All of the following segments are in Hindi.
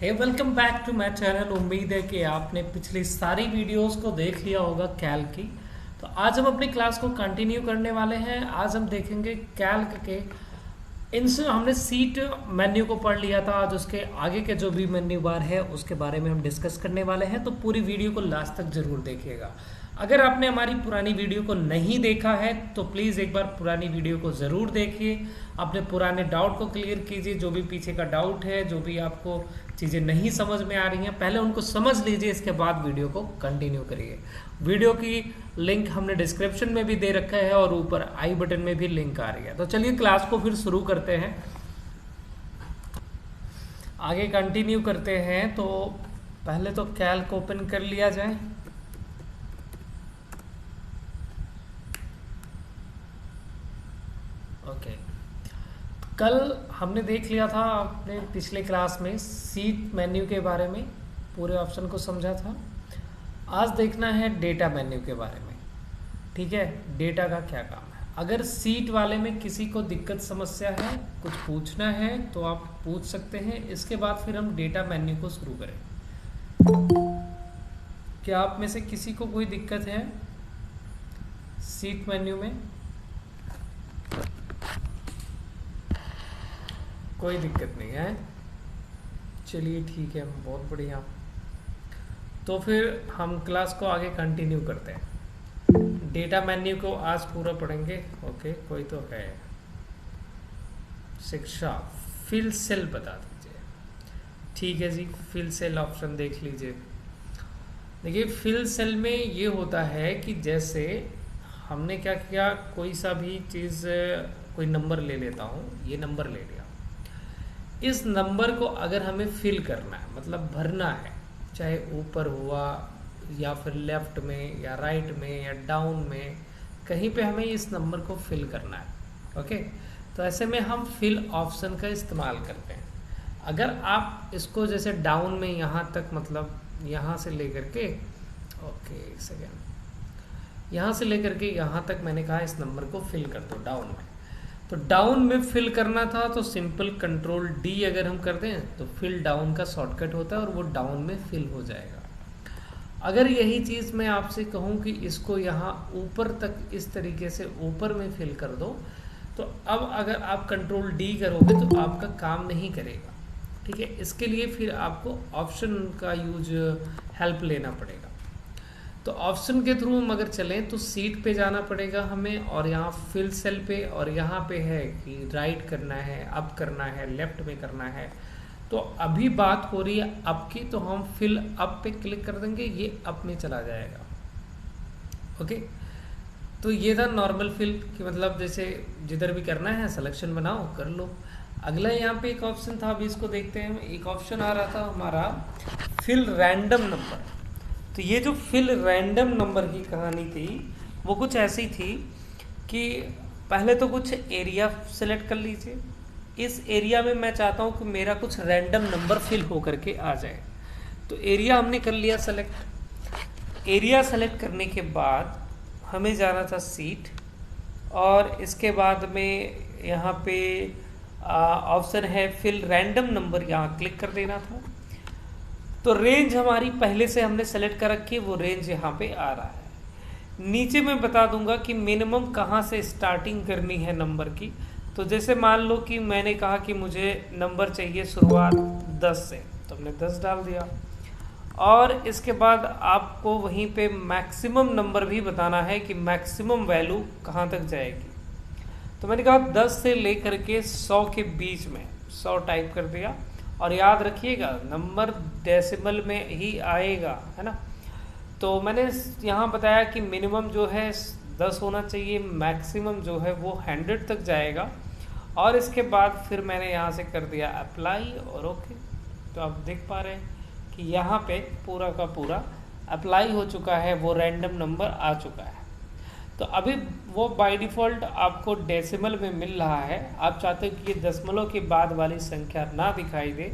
Hey welcome back to my channel. उम्मीद है कि आपने पिछली सारी वीडियोस को देख लिया होगा कैल्क की। तो आज हम अपनी क्लास को कंटिन्यू करने वाले हैं। आज हम देखेंगे कैल्क के इनसे हमने सीट मेन्यू को पढ़ लिया था। आज उसके आगे के जो भी मेन्यू बार है उसके बारे में हम डिस्कस करने वाले हैं, तो पूरी वीडियो को लास्ट तक जरूर देखिएगा। अगर आपने हमारी पुरानी वीडियो को नहीं देखा है तो प्लीज़ एक बार पुरानी वीडियो को ज़रूर देखिए, अपने पुराने डाउट को क्लियर कीजिए। जो भी पीछे का डाउट है, जो भी आपको चीज़ें नहीं समझ में आ रही हैं, पहले उनको समझ लीजिए, इसके बाद वीडियो को कंटिन्यू करिए। वीडियो की लिंक हमने डिस्क्रिप्शन में भी दे रखा है और ऊपर आई बटन में भी लिंक आ रही है। तो चलिए क्लास को फिर शुरू करते हैं, आगे कंटिन्यू करते हैं। तो पहले तो कैल्क ओपन कर लिया जाए। ओके, कल हमने देख लिया था अपने पिछले क्लास में सीट मेन्यू के बारे में, पूरे ऑप्शन को समझा था। आज देखना है डेटा मेन्यू के बारे में। ठीक है, डेटा का क्या काम है। अगर सीट वाले में किसी को दिक्कत समस्या है, कुछ पूछना है तो आप पूछ सकते हैं। इसके बाद फिर हम डेटा मेन्यू को शुरू करें। क्या आप में से किसी को कोई दिक्कत है सीट मेन्यू में? कोई दिक्कत नहीं है, चलिए ठीक है, बहुत बढ़िया। तो फिर हम क्लास को आगे कंटिन्यू करते हैं। डेटा मेन्यू को आज पूरा पढ़ेंगे। ओके, कोई तो है शिक्षा, फिल सेल बता दीजिए। ठीक है जी, फिल सेल ऑप्शन देख लीजिए। देखिए, फिल सेल में ये होता है कि जैसे हमने क्या किया, कोई सा भी चीज़, कोई नंबर ले लेता हूँ, ये नंबर ले लिया। इस नंबर को अगर हमें फिल करना है, मतलब भरना है, चाहे ऊपर हुआ या फिर लेफ्ट में या राइट में या डाउन में, कहीं पे हमें इस नंबर को फिल करना है। ओके, तो ऐसे में हम फिल ऑप्शन का इस्तेमाल करते हैं। अगर आप इसको जैसे डाउन में यहाँ तक, मतलब यहाँ से लेकर के, ओके एक सेकेंड, यहाँ से लेकर के यहाँ तक मैंने कहा इस नंबर को फिल कर दो डाउन में। तो डाउन में फिल करना था तो सिंपल कंट्रोल डी अगर हम कर दें तो फिल डाउन का शॉर्टकट होता है और वो डाउन में फिल हो जाएगा। अगर यही चीज़ मैं आपसे कहूँ कि इसको यहाँ ऊपर तक इस तरीके से ऊपर में फिल कर दो, तो अब अगर आप कंट्रोल डी करोगे तो आपका काम नहीं करेगा। ठीक है, इसके लिए फिर आपको ऑप्शन का यूज हेल्प लेना पड़ेगा। तो ऑप्शन के थ्रू हम अगर चलें तो सीट पे जाना पड़ेगा हमें, और यहाँ फिल सेल पे, और यहाँ पे है कि राइट करना है, अप करना है, लेफ्ट में करना है। तो अभी बात हो रही है अप की, तो हम फिल अप पे क्लिक कर देंगे, ये अप में चला जाएगा। ओके, तो ये था नॉर्मल फिल कि मतलब जैसे जिधर भी करना है सिलेक्शन बनाओ, कर लो। अगला यहाँ पे एक ऑप्शन था, अभी इसको देखते हैं। एक ऑप्शन आ रहा था हमारा फिल रैंडम नंबर। तो ये जो फिल रैंडम नंबर की कहानी थी वो कुछ ऐसी थी कि पहले तो कुछ एरिया सेलेक्ट कर लीजिए। इस एरिया में मैं चाहता हूँ कि मेरा कुछ रैंडम नंबर फिल हो करके आ जाए। तो एरिया हमने कर लिया सेलेक्ट। एरिया सेलेक्ट करने के बाद हमें जाना था सीट, और इसके बाद में यहाँ पे ऑप्शन है फिल रैंडम नंबर, यहाँ क्लिक कर देना था। तो रेंज हमारी पहले से हमने सेलेक्ट कर रखी है, वो रेंज यहाँ पे आ रहा है। नीचे मैं बता दूंगा कि मिनिमम कहाँ से स्टार्टिंग करनी है नंबर की। तो जैसे मान लो कि मैंने कहा कि मुझे नंबर चाहिए शुरुआत 10 से, तो हमने 10 डाल दिया। और इसके बाद आपको वहीं पे मैक्सिमम नंबर भी बताना है कि मैक्सिमम वैल्यू कहाँ तक जाएगी। तो मैंने कहा 10 से लेकर के 100 के बीच में, 100 टाइप कर दिया। और याद रखिएगा नंबर डेसिमल में ही आएगा, है ना। तो मैंने यहाँ बताया कि मिनिमम जो है 10 होना चाहिए, मैक्सिमम जो है वो 100 तक जाएगा। और इसके बाद फिर मैंने यहाँ से कर दिया अप्लाई और ओके। तो आप देख पा रहे हैं कि यहाँ पे पूरा का पूरा अप्लाई हो चुका है, वो रैंडम नंबर आ चुका है। तो अभी वो बाय डिफ़ॉल्ट आपको डेसिमल में मिल रहा है। आप चाहते हो कि ये दशमलव के बाद वाली संख्या ना दिखाई दे,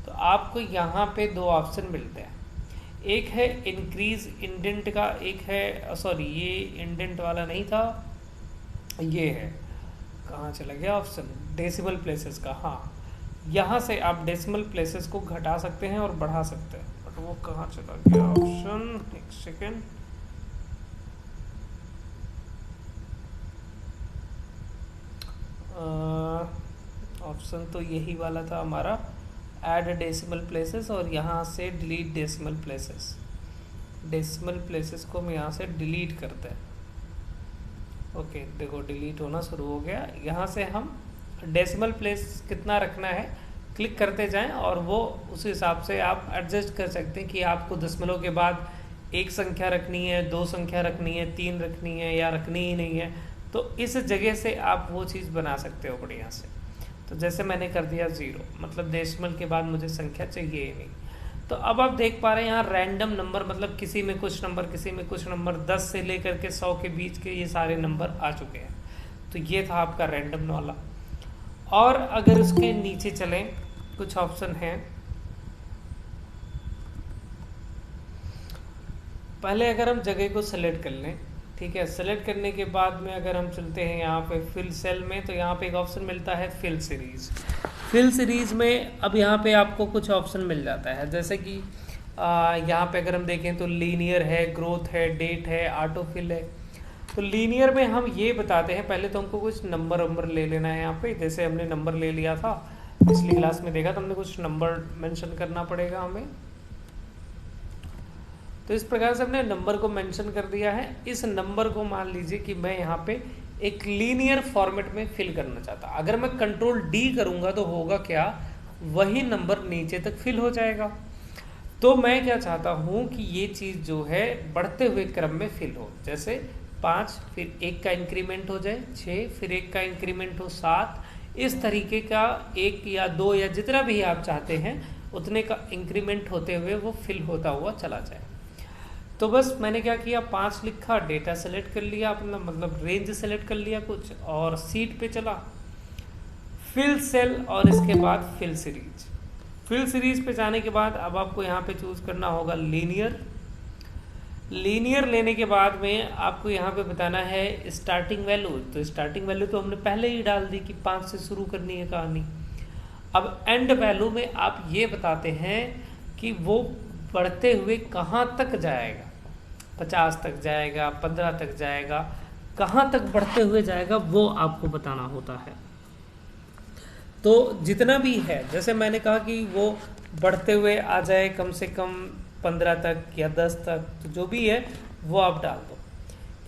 तो आपको यहाँ पे दो ऑप्शन मिलते हैं। एक है इंक्रीज इंडेंट का, एक है सॉरी ये इंडेंट वाला नहीं था, ये है, कहाँ चला गया ऑप्शन, डेसिमल प्लेसेस का। हाँ, यहाँ से आप डेसिमल प्लेसेस को घटा सकते हैं और बढ़ा सकते हैं। बट वो कहाँ चला गया ऑप्शन, एक सेकेंड। ऑप्शन तो यही वाला था हमारा, ऐड डेसिमल प्लेसेस, और यहाँ से delete decimal places. Decimal places को हम यहाँ से डिलीट करते हैं। ओके देखो डिलीट होना शुरू हो गया। यहाँ से हम डेसिमल प्लेस कितना रखना है क्लिक करते जाएं, और वो उस हिसाब से आप एडजस्ट कर सकते हैं कि आपको दशमलव के बाद एक संख्या रखनी है, दो संख्या रखनी है, तीन रखनी है, या रखनी ही नहीं है। तो इस जगह से आप वो चीज़ बना सकते हो बढ़िया से। तो जैसे मैंने कर दिया 0, मतलब डेसिमल के बाद मुझे संख्या चाहिए ही नहीं। तो अब आप देख पा रहे हैं यहाँ रैंडम नंबर, मतलब किसी में कुछ नंबर, किसी में कुछ नंबर, 10 से लेकर के 100 के बीच के ये सारे नंबर आ चुके हैं। तो ये था आपका रैंडम वाला। और अगर उसके नीचे चलें, कुछ ऑप्शन हैं। पहले अगर हम जगह को सेलेक्ट कर लें, ठीक है, सेलेक्ट करने के बाद में अगर हम चलते हैं यहाँ पे फिल सेल में, तो यहाँ पे एक ऑप्शन मिलता है फिल सीरीज। फिल सीरीज में अब यहाँ पे आपको कुछ ऑप्शन मिल जाता है, जैसे कि यहाँ पे अगर हम देखें तो लीनियर है, ग्रोथ है, डेट है, ऑटो फिल है। तो लीनियर में हम ये बताते हैं, पहले तो हमको कुछ नंबर ले लेना है यहाँ पे। जैसे हमने नंबर ले लिया था पिछली क्लास में, देखा तो हमने कुछ नंबर मेंशन करना पड़ेगा हमें। तो इस प्रकार से हमने नंबर को मेंशन कर दिया है। इस नंबर को मान लीजिए कि मैं यहाँ पे एक लीनियर फॉर्मेट में फिल करना चाहता। अगर मैं कंट्रोल D करूँगा तो होगा क्या, वही नंबर नीचे तक फिल हो जाएगा। तो मैं क्या चाहता हूँ कि ये चीज़ जो है बढ़ते हुए क्रम में फिल हो। जैसे 5, फिर 1 का इंक्रीमेंट हो जाए 6, फिर 1 का इंक्रीमेंट हो 7। इस तरीके का 1 या 2 या जितना भी आप चाहते हैं उतने का इंक्रीमेंट होते हुए वो फिल होता हुआ चला जाए। तो बस मैंने क्या किया, 5 लिखा, डेटा सेलेक्ट कर लिया अपना, मतलब रेंज सेलेक्ट कर लिया कुछ, और सीट पे चला फिल सेल, और इसके बाद फिल सीरीज। फिल सीरीज पे जाने के बाद अब आपको यहाँ पे चूज करना होगा लीनियर। लीनियर लेने के बाद में आपको यहाँ पे बताना है स्टार्टिंग वैल्यू। तो स्टार्टिंग वैल्यू तो हमने पहले ही डाल दी कि 5 से शुरू करनी है कहानी। अब एंड वैल्यू में आप ये बताते हैं कि वो बढ़ते हुए कहाँ तक जाएगा, 50 तक जाएगा, 15 तक जाएगा, कहाँ तक बढ़ते हुए जाएगा वो आपको बताना होता है। तो जितना भी है, जैसे मैंने कहा कि वो बढ़ते हुए आ जाए कम से कम 15 तक या 10 तक, तो जो भी है वो आप डाल दो।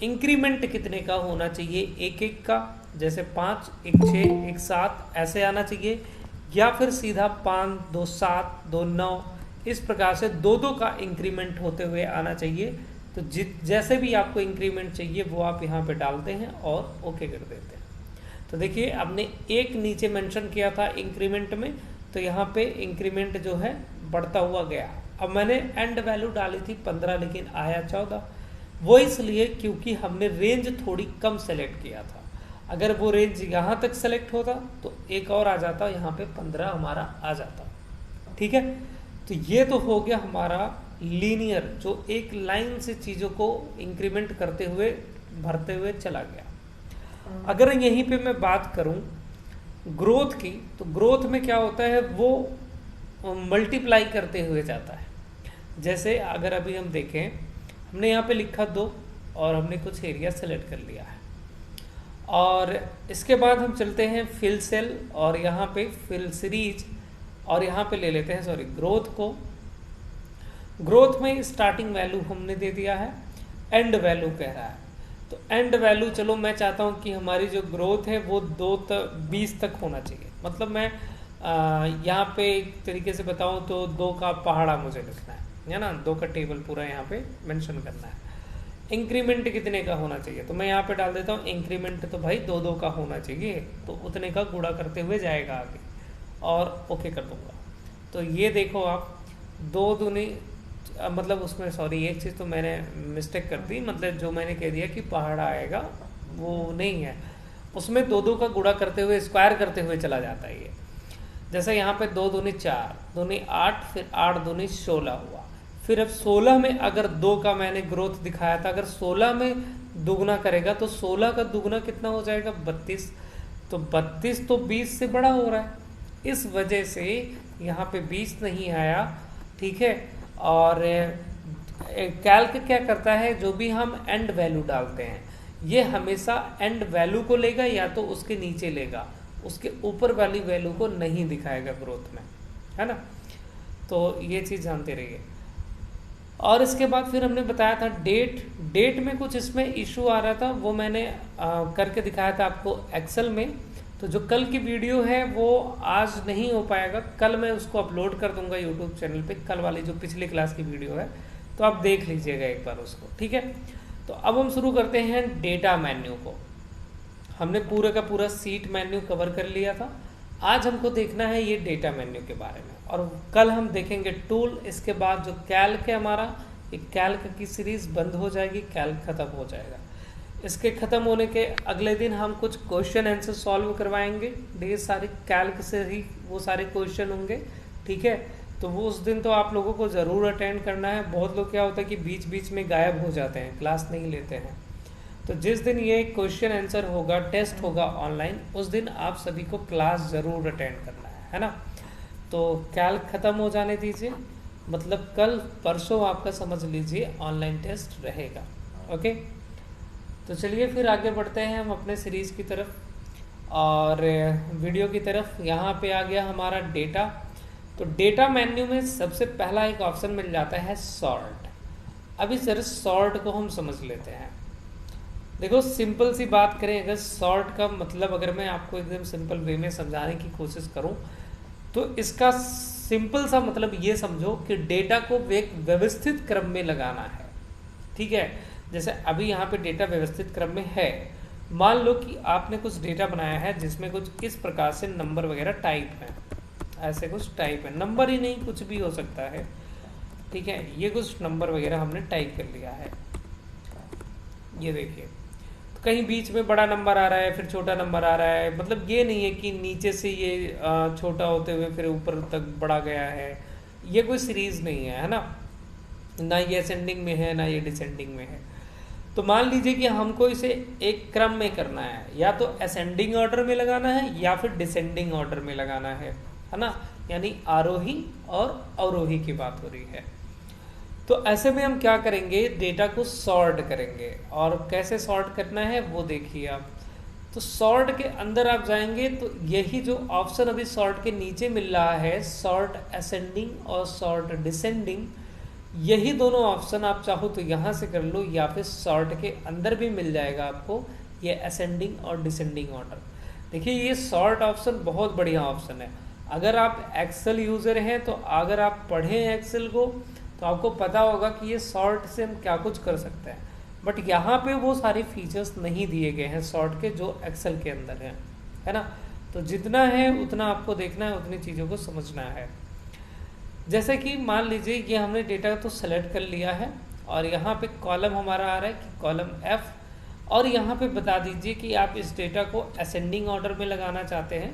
इंक्रीमेंट कितने का होना चाहिए, 1-1 का, जैसे 5, 1 6, 1 7 ऐसे आना चाहिए, या फिर सीधा 5 2 7 2 9, इस प्रकार से 2-2 का इंक्रीमेंट होते हुए आना चाहिए। तो जैसे भी आपको इंक्रीमेंट चाहिए वो आप यहाँ पे डालते हैं और ओके कर देते हैं। तो देखिए आपने 1 नीचे मेंशन किया था इंक्रीमेंट में, तो यहाँ पे इंक्रीमेंट जो है बढ़ता हुआ गया। अब मैंने एंड वैल्यू डाली थी 15, लेकिन आया 14। वो इसलिए क्योंकि हमने रेंज थोड़ी कम सेलेक्ट किया था। अगर वो रेंज यहाँ तक सेलेक्ट होता तो एक और आ जाता, यहाँ पे 15 हमारा आ जाता। ठीक है, तो ये तो हो गया हमारा लीनियर, जो एक लाइन से चीज़ों को इंक्रीमेंट करते हुए भरते हुए चला गया। अगर यहीं पे मैं बात करूं ग्रोथ की, तो ग्रोथ में क्या होता है, वो मल्टीप्लाई करते हुए जाता है। जैसे अगर अभी हम देखें, हमने यहाँ पे लिखा 2 और हमने कुछ एरिया सेलेक्ट कर लिया है, और इसके बाद हम चलते हैं फिल सेल और यहाँ पे फिल सीरीज, और यहाँ पे ले लेते हैं ग्रोथ को। ग्रोथ में स्टार्टिंग वैल्यू हमने दे दिया है, एंड वैल्यू कह रहा है। तो एंड वैल्यू, चलो मैं चाहता हूँ कि हमारी जो ग्रोथ है वो 20 तक होना चाहिए। मतलब मैं यहाँ पे एक तरीके से बताऊँ तो 2 का पहाड़ा मुझे लिखना है ना, 2 का टेबल पूरा यहाँ पे मेंशन करना है। इंक्रीमेंट कितने का होना चाहिए, तो मैं यहाँ पे डाल देता हूँ इंक्रीमेंट तो भाई 2-2 का होना चाहिए, तो उतने का गुणा करते हुए जाएगा आगे, और ओके कर दूंगा। तो ये देखो आप 2 दूनी, मतलब उसमें एक चीज़ तो मैंने मिस्टेक कर दी, मतलब जो मैंने कह दिया कि पहाड़ा आएगा वो नहीं है, उसमें 2-2 का गुणा करते हुए स्क्वायर करते हुए चला जाता है ये। जैसे यहाँ पे 2 दूनी 4, दूनी 8, फिर 8 दूनी 16 हुआ। फिर अब 16 में अगर 2 का मैंने ग्रोथ दिखाया था, अगर 16 में दुगना करेगा तो 16 का दुगना कितना हो जाएगा, 32। तो 32 तो 20 से बड़ा हो रहा है, इस वजह से यहाँ पे 20 नहीं आया, ठीक है। और कैल्क क्या करता है, जो भी हम एंड वैल्यू डालते हैं ये हमेशा एंड वैल्यू को लेगा या तो उसके नीचे लेगा, उसके ऊपर वाली वैल्यू को नहीं दिखाएगा ग्रोथ में, है ना। तो ये चीज़ जानते रहिए। और इसके बाद फिर हमने बताया था डेट में कुछ इसमें इशू आ रहा था, वो मैंने करके दिखाया था आपको एक्सेल में। तो जो कल की वीडियो है वो आज नहीं हो पाएगा, कल मैं उसको अपलोड कर दूंगा यूट्यूब चैनल पे, कल वाली जो पिछली क्लास की वीडियो है, तो आप देख लीजिएगा एक बार उसको, ठीक है। तो अब हम शुरू करते हैं डेटा मेन्यू को। हमने पूरा का पूरा सीट मेन्यू कवर कर लिया था, आज हमको देखना है ये डेटा मेन्यू के बारे में। और कल हम देखेंगे टूल, इसके बाद जो कैल्क है हमारा, ये कैल्क की सीरीज बंद हो जाएगी, कैल्क खत्म हो जाएगा। इसके ख़त्म होने के अगले दिन हम कुछ क्वेश्चन आंसर सॉल्व करवाएंगे, ढेर सारे कैल्क से ही वो सारे क्वेश्चन होंगे, ठीक है। तो वो उस दिन तो आप लोगों को ज़रूर अटेंड करना है। बहुत लोग क्या होता है कि बीच बीच में गायब हो जाते हैं, क्लास नहीं लेते हैं। तो जिस दिन ये क्वेश्चन आंसर होगा, टेस्ट होगा ऑनलाइन, उस दिन आप सभी को क्लास ज़रूर अटेंड करना है ना। तो कैल्क ख़त्म हो जाने दीजिए, मतलब कल परसों आपका समझ लीजिए ऑनलाइन टेस्ट रहेगा, ओके। तो चलिए फिर आगे बढ़ते हैं हम अपने सीरीज़ की तरफ और वीडियो की तरफ। यहाँ पे आ गया हमारा डेटा। तो डेटा मेन्यू में सबसे पहला एक ऑप्शन मिल जाता है सॉर्ट। अभी सर सॉर्ट को हम समझ लेते हैं। देखो सिंपल सी बात करें, अगर सॉर्ट का मतलब अगर मैं आपको एकदम सिंपल वे में समझाने की कोशिश करूं तो इसका सिंपल सा मतलब ये समझो कि डेटा को एक व्यवस्थित क्रम में लगाना है, ठीक है। जैसे अभी यहाँ पे डेटा व्यवस्थित क्रम में है, मान लो कि आपने कुछ डेटा बनाया है जिसमें कुछ इस प्रकार से नंबर वगैरह टाइप है, ऐसे कुछ टाइप है, नंबर ही नहीं कुछ भी हो सकता है, ठीक है। ये कुछ नंबर वगैरह हमने टाइप कर लिया है, ये देखिए। तो कहीं बीच में बड़ा नंबर आ रहा है, फिर छोटा नंबर आ रहा है, मतलब ये नहीं है कि नीचे से ये छोटा होते हुए फिर ऊपर तक बढ़ा गया है, ये कोई सीरीज नहीं है ना ये असेंडिंग में है ना ये डिसेंडिंग में है। तो मान लीजिए कि हमको इसे एक क्रम में करना है, या तो असेंडिंग ऑर्डर में लगाना है या फिर डिसेंडिंग ऑर्डर में लगाना है ना, यानी आरोही और अवरोही की बात हो रही है। तो ऐसे में हम क्या करेंगे, डेटा को सॉर्ट करेंगे। और कैसे सॉर्ट करना है वो देखिए आप। तो सॉर्ट के अंदर आप जाएंगे तो यही जो ऑप्शन अभी सॉर्ट के नीचे मिल रहा है, सॉर्ट असेंडिंग और सॉर्ट डिसेंडिंग, यही दोनों ऑप्शन आप चाहो तो यहाँ से कर लो, या फिर सॉर्ट के अंदर भी मिल जाएगा आपको ये असेंडिंग और डिसेंडिंग ऑर्डर। देखिए ये सॉर्ट ऑप्शन बहुत बढ़िया ऑप्शन है। अगर आप एक्सेल यूज़र हैं तो अगर आप पढ़ें एक्सेल को तो आपको पता होगा कि ये सॉर्ट से हम क्या कुछ कर सकते हैं, बट यहाँ पे वो सारे फीचर्स नहीं दिए गए हैं सॉर्ट के जो एक्सेल के अंदर हैं, है ना। तो जितना है उतना आपको देखना है, उतनी चीज़ों को समझना है। जैसे कि मान लीजिए ये हमने डेटा तो सेलेक्ट कर लिया है और यहाँ पे कॉलम हमारा आ रहा है कि कॉलम F, और यहाँ पे बता दीजिए कि आप इस डेटा को असेंडिंग ऑर्डर में लगाना चाहते हैं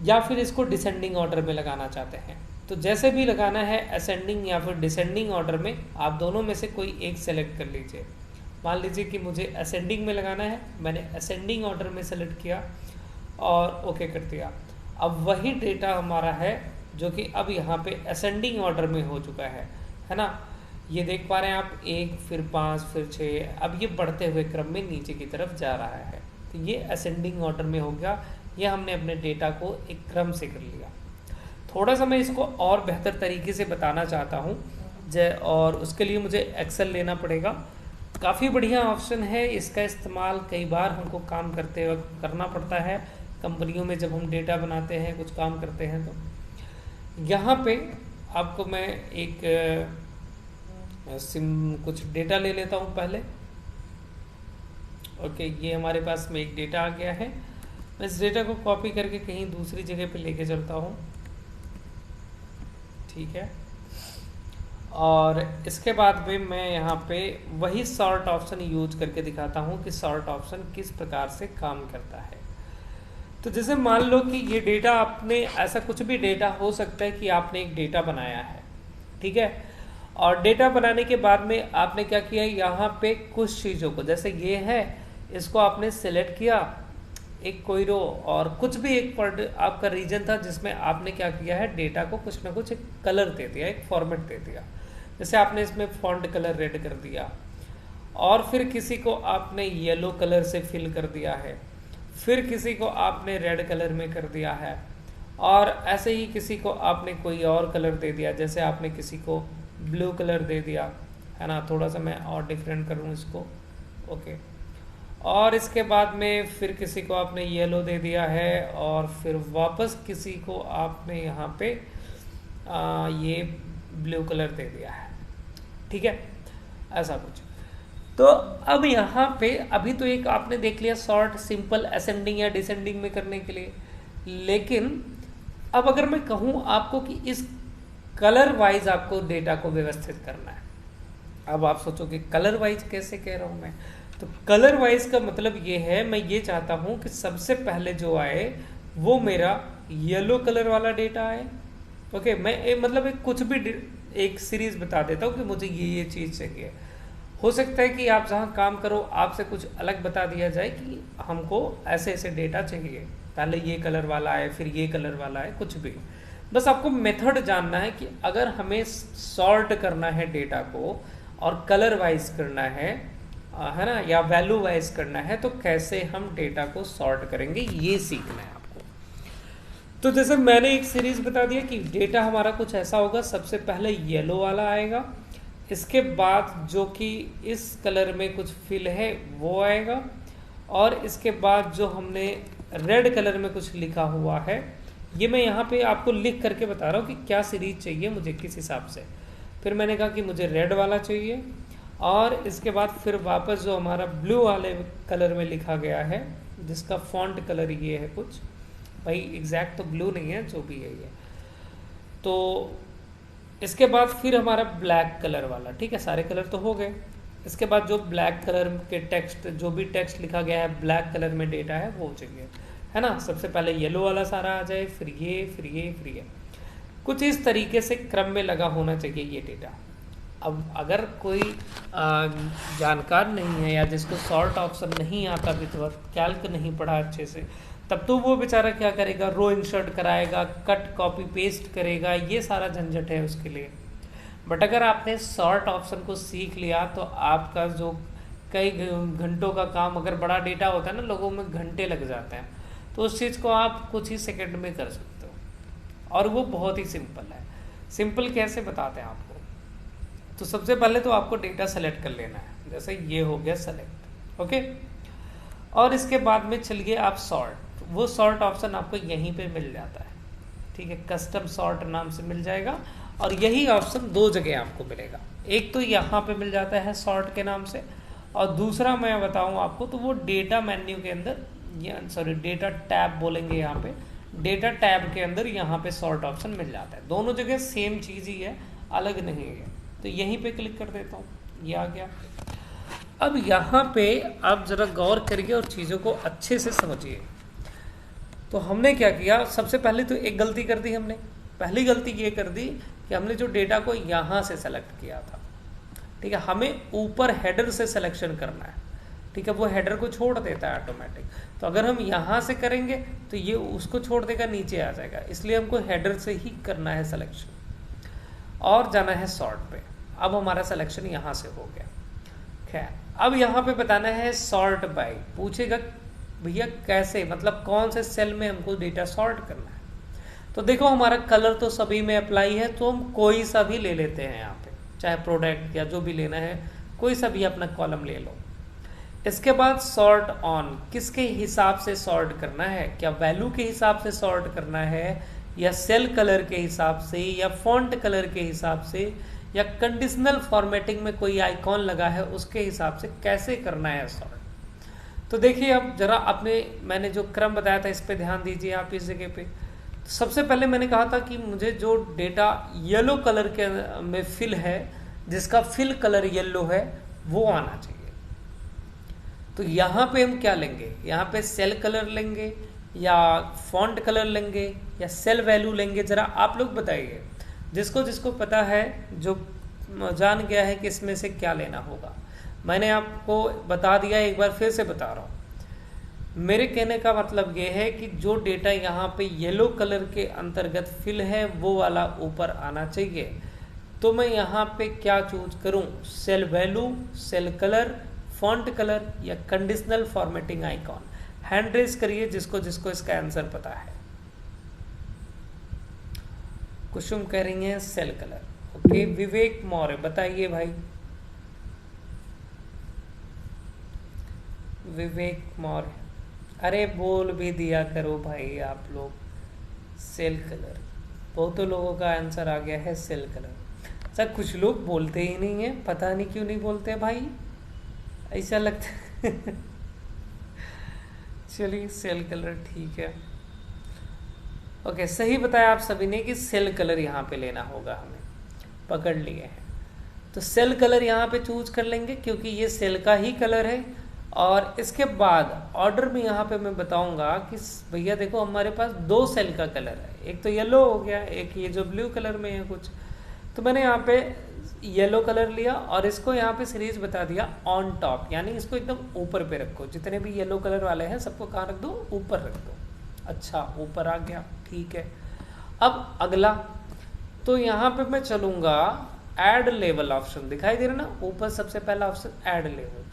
या फिर इसको डिसेंडिंग ऑर्डर में लगाना चाहते हैं। तो जैसे भी लगाना है असेंडिंग या फिर डिसेंडिंग ऑर्डर में, आप दोनों में से कोई एक सेलेक्ट कर लीजिए। मान लीजिए कि मुझे असेंडिंग में लगाना है, मैंने असेंडिंग ऑर्डर में सेलेक्ट किया और ओके कर दिया। अब वही डेटा हमारा है जो कि अब यहाँ पे असेंडिंग ऑर्डर में हो चुका है ना। ये देख पा रहे हैं आप, 1 फिर 5 फिर 6, अब ये बढ़ते हुए क्रम में नीचे की तरफ जा रहा है। तो ये असेंडिंग ऑर्डर में हो गया, ये हमने अपने डेटा को एक क्रम से कर लिया। थोड़ा सा मैं इसको और बेहतर तरीके से बताना चाहता हूँ और उसके लिए मुझे एक्सेल लेना पड़ेगा। काफ़ी बढ़िया ऑप्शन है, इसका इस्तेमाल कई बार हमको काम करते वक्त करना पड़ता है कंपनियों में, जब हम डेटा बनाते हैं कुछ काम करते हैं। तो यहाँ पे आपको मैं एक कुछ डेटा ले लेता हूँ पहले। ओके, ये हमारे पास में एक डेटा आ गया है। मैं इस डेटा को कॉपी करके कहीं दूसरी जगह पे लेके चलता हूँ, ठीक है। और इसके बाद में मैं यहाँ पे वही सॉर्ट ऑप्शन यूज करके दिखाता हूँ कि सॉर्ट ऑप्शन किस प्रकार से काम करता है। तो जैसे मान लो कि ये डेटा आपने, ऐसा कुछ भी डेटा हो सकता है कि आपने एक डेटा बनाया है, ठीक है। और डेटा बनाने के बाद में आपने क्या किया, यहाँ पे कुछ चीज़ों को, जैसे ये है, इसको आपने सेलेक्ट किया एक कोई रो और कुछ भी एक आपका रीजन था जिसमें आपने क्या किया है, डेटा को कुछ ना कुछ एक कलर दे दिया, एक फॉर्मेट दे दिया। जैसे आपने इसमें फॉन्ट कलर रेड कर दिया, और फिर किसी को आपने येलो कलर से फिल कर दिया है, फिर किसी को आपने रेड कलर में कर दिया है, और ऐसे ही किसी को आपने कोई और कलर दे दिया। जैसे आपने किसी को ब्लू कलर दे दिया है ना, थोड़ा सा मैं और डिफरेंट करूँ इसको, ओके। और इसके बाद में फिर किसी को आपने येलो दे दिया है, और फिर वापस किसी को आपने यहाँ पे ये ब्लू कलर दे दिया है, ठीक है, ऐसा कुछ। तो अब यहाँ पे अभी तो एक आपने देख लिया सॉर्ट सिंपल असेंडिंग या डिसेंडिंग में करने के लिए। लेकिन अब अगर मैं कहूँ आपको कि इस कलर वाइज आपको डेटा को व्यवस्थित करना है, अब आप सोचो कि कलर वाइज कैसे कह रहा हूँ मैं। तो कलर वाइज का मतलब ये है, मैं ये चाहता हूँ कि सबसे पहले जो आए वो मेरा येलो कलर वाला डेटा आए, ओके। मैं मतलब कुछ भी एक सीरीज बता देता हूँ कि मुझे ये चीज़ चाहिए। हो सकता है कि आप जहाँ काम करो आपसे कुछ अलग बता दिया जाए कि हमको ऐसे ऐसे डेटा चाहिए, पहले ये कलर वाला आए फिर ये कलर वाला आए, कुछ भी। बस आपको मेथड जानना है कि अगर हमें सॉर्ट करना है डेटा को और कलर वाइज करना है ना, या वैल्यू वाइज करना है, तो कैसे हम डेटा को सॉर्ट करेंगे ये सीखना है आपको। तो जैसे मैंने एक सीरीज बता दिया कि डेटा हमारा कुछ ऐसा होगा, सबसे पहले येलो वाला आएगा, इसके बाद जो कि इस कलर में कुछ फिल है वो आएगा, और इसके बाद जो हमने रेड कलर में कुछ लिखा हुआ है, ये मैं यहाँ पे आपको लिख करके बता रहा हूँ कि क्या सीरीज चाहिए मुझे किस हिसाब से। फिर मैंने कहा कि मुझे रेड वाला चाहिए, और इसके बाद फिर वापस जो हमारा ब्लू वाले कलर में लिखा गया है जिसका फॉन्ट कलर ये है कुछ, भाई एग्जैक्ट तो ब्लू नहीं है, जो भी है ये। तो इसके बाद फिर हमारा ब्लैक कलर वाला, ठीक है, सारे कलर तो हो गए। इसके बाद जो ब्लैक कलर के टेक्स्ट, जो भी टेक्स्ट लिखा गया है ब्लैक कलर में डेटा है वो चाहिए, है ना। सबसे पहले येलो वाला सारा आ जाए, फिर ये फिर ये फिर ये, कुछ इस तरीके से क्रम में लगा होना चाहिए ये डेटा। अब अगर कोई जानकार नहीं है या जिसको सॉर्ट ऑप्शन नहीं आता, कैल्क नहीं पढ़ा अच्छे से, तब तो वो बेचारा क्या करेगा, रो इंसर्ट कराएगा, कट कॉपी पेस्ट करेगा, ये सारा झंझट है उसके लिए। बट अगर आपने सॉर्ट ऑप्शन को सीख लिया तो आपका जो कई घंटों का काम, अगर बड़ा डेटा होता है ना, लोगों में घंटे लग जाते हैं, तो उस चीज़ को आप कुछ ही सेकंड में कर सकते हो। और वो बहुत ही सिंपल है। सिंपल कैसे बताते हैं आपको, तो सबसे पहले तो आपको डेटा सेलेक्ट कर लेना है, जैसे ये हो गया सेलेक्ट, ओके। और इसके बाद में चलिए आप सॉर्ट, वो सॉर्ट ऑप्शन आपको यहीं पे मिल जाता है, ठीक है, कस्टम सॉर्ट नाम से मिल जाएगा। और यही ऑप्शन दो जगह आपको मिलेगा, एक तो यहाँ पे मिल जाता है सॉर्ट के नाम से, और दूसरा मैं बताऊँ आपको तो वो डेटा मेन्यू के अंदर, सॉरी डेटा टैब बोलेंगे यहाँ पे, डेटा टैब के अंदर यहाँ पे सॉर्ट ऑप्शन मिल जाता है। दोनों जगह सेम चीज़ ही है, अलग नहीं है। तो यहीं पे क्लिक कर देता हूँ, ये आ गया। अब यहाँ पे आप ज़रा गौर करिए और चीज़ों को अच्छे से समझिए। तो हमने क्या किया, सबसे पहले तो एक गलती कर दी हमने। पहली गलती ये कर दी कि हमने जो डेटा को यहाँ से सेलेक्ट किया था, ठीक है, हमें ऊपर हेडर से सिलेक्शन करना है, ठीक है, वो हेडर को छोड़ देता है ऑटोमेटिक। तो अगर हम यहाँ से करेंगे तो ये उसको छोड़ देगा, नीचे आ जाएगा, इसलिए हमको हेडर से ही करना है सिलेक्शन और जाना है सॉर्ट पे। अब हमारा सिलेक्शन यहाँ से हो गया। खैर, अब यहाँ पे बताना है सॉर्ट बाय, पूछेगा भैया कैसे, मतलब कौन से सेल में हमको डेटा सॉर्ट करना है। तो देखो हमारा कलर तो सभी में अप्लाई है, तो हम कोई सा भी ले लेते हैं यहाँ पे, चाहे प्रोडक्ट या जो भी लेना है, कोई सा भी अपना कॉलम ले लो। इसके बाद सॉर्ट ऑन, किसके हिसाब से सॉर्ट करना है, क्या वैल्यू के हिसाब से सॉर्ट करना है, या सेल कलर के हिसाब से, या फॉन्ट कलर के हिसाब से, या कंडीशनल फॉर्मेटिंग में कोई आइकॉन लगा है उसके हिसाब से, कैसे करना है सॉर्ट। तो देखिए अब जरा मैंने जो क्रम बताया था इस पे ध्यान दीजिए आप इस जगह पे। तो सबसे पहले मैंने कहा था कि मुझे जो डेटा येलो कलर के में फिल है, जिसका फिल कलर येलो है, वो आना चाहिए। तो यहाँ पे हम क्या लेंगे, यहाँ पे सेल कलर लेंगे या फॉन्ट कलर लेंगे या सेल वैल्यू लेंगे, जरा आप लोग बताइए। जिसको जिसको पता है, जो जान गया है कि इसमें से क्या लेना होगा। मैंने आपको बता दिया, एक बार फिर से बता रहा हूँ। मेरे कहने का मतलब ये है कि जो डेटा यहाँ पे येलो कलर के अंतर्गत फिल है वो वाला ऊपर आना चाहिए। तो मैं यहाँ पे क्या चूज करूँ, cell value, cell colour, font colour या conditional formatting icon? Hand raise करिए जिसको जिसको इसका आंसर पता है। कुसुम कह रही है सेल कलर। ओके, विवेक मौर्य बताइए भाई। विवेक मौर्य, अरे बोल भी दिया करो भाई आप लोग। सेल कलर, बहुतों लोगों का आंसर आ गया है सेल कलर। अच्छा, कुछ लोग बोलते ही नहीं है, पता नहीं क्यों नहीं बोलते भाई, ऐसा लगता है। चलिए सेल कलर ठीक है। ओके, सही बताया आप सभी ने कि सेल कलर यहाँ पे लेना होगा, हमें पकड़ लिए हैं। तो सेल कलर यहाँ पे चूज कर लेंगे क्योंकि ये सेल का ही कलर है। और इसके बाद ऑर्डर में यहाँ पे मैं बताऊंगा कि भैया देखो हमारे पास 2 सेल का कलर है, एक तो येलो हो गया, एक ये जो ब्लू कलर में है कुछ। तो मैंने यहाँ पे येलो कलर लिया और इसको यहाँ पे सीरीज बता दिया ऑन टॉप, यानी इसको एकदम ऊपर पे रखो। जितने भी येलो कलर वाले हैं सबको कहाँ रख दो, ऊपर रख दो। अच्छा, ऊपर आ गया, ठीक है। अब अगला, तो यहाँ पे मैं चलूंगा ऐड लेवल ऑप्शन, दिखाई दे रहा ना ऊपर सबसे पहला ऑप्शन ऐड लेवल।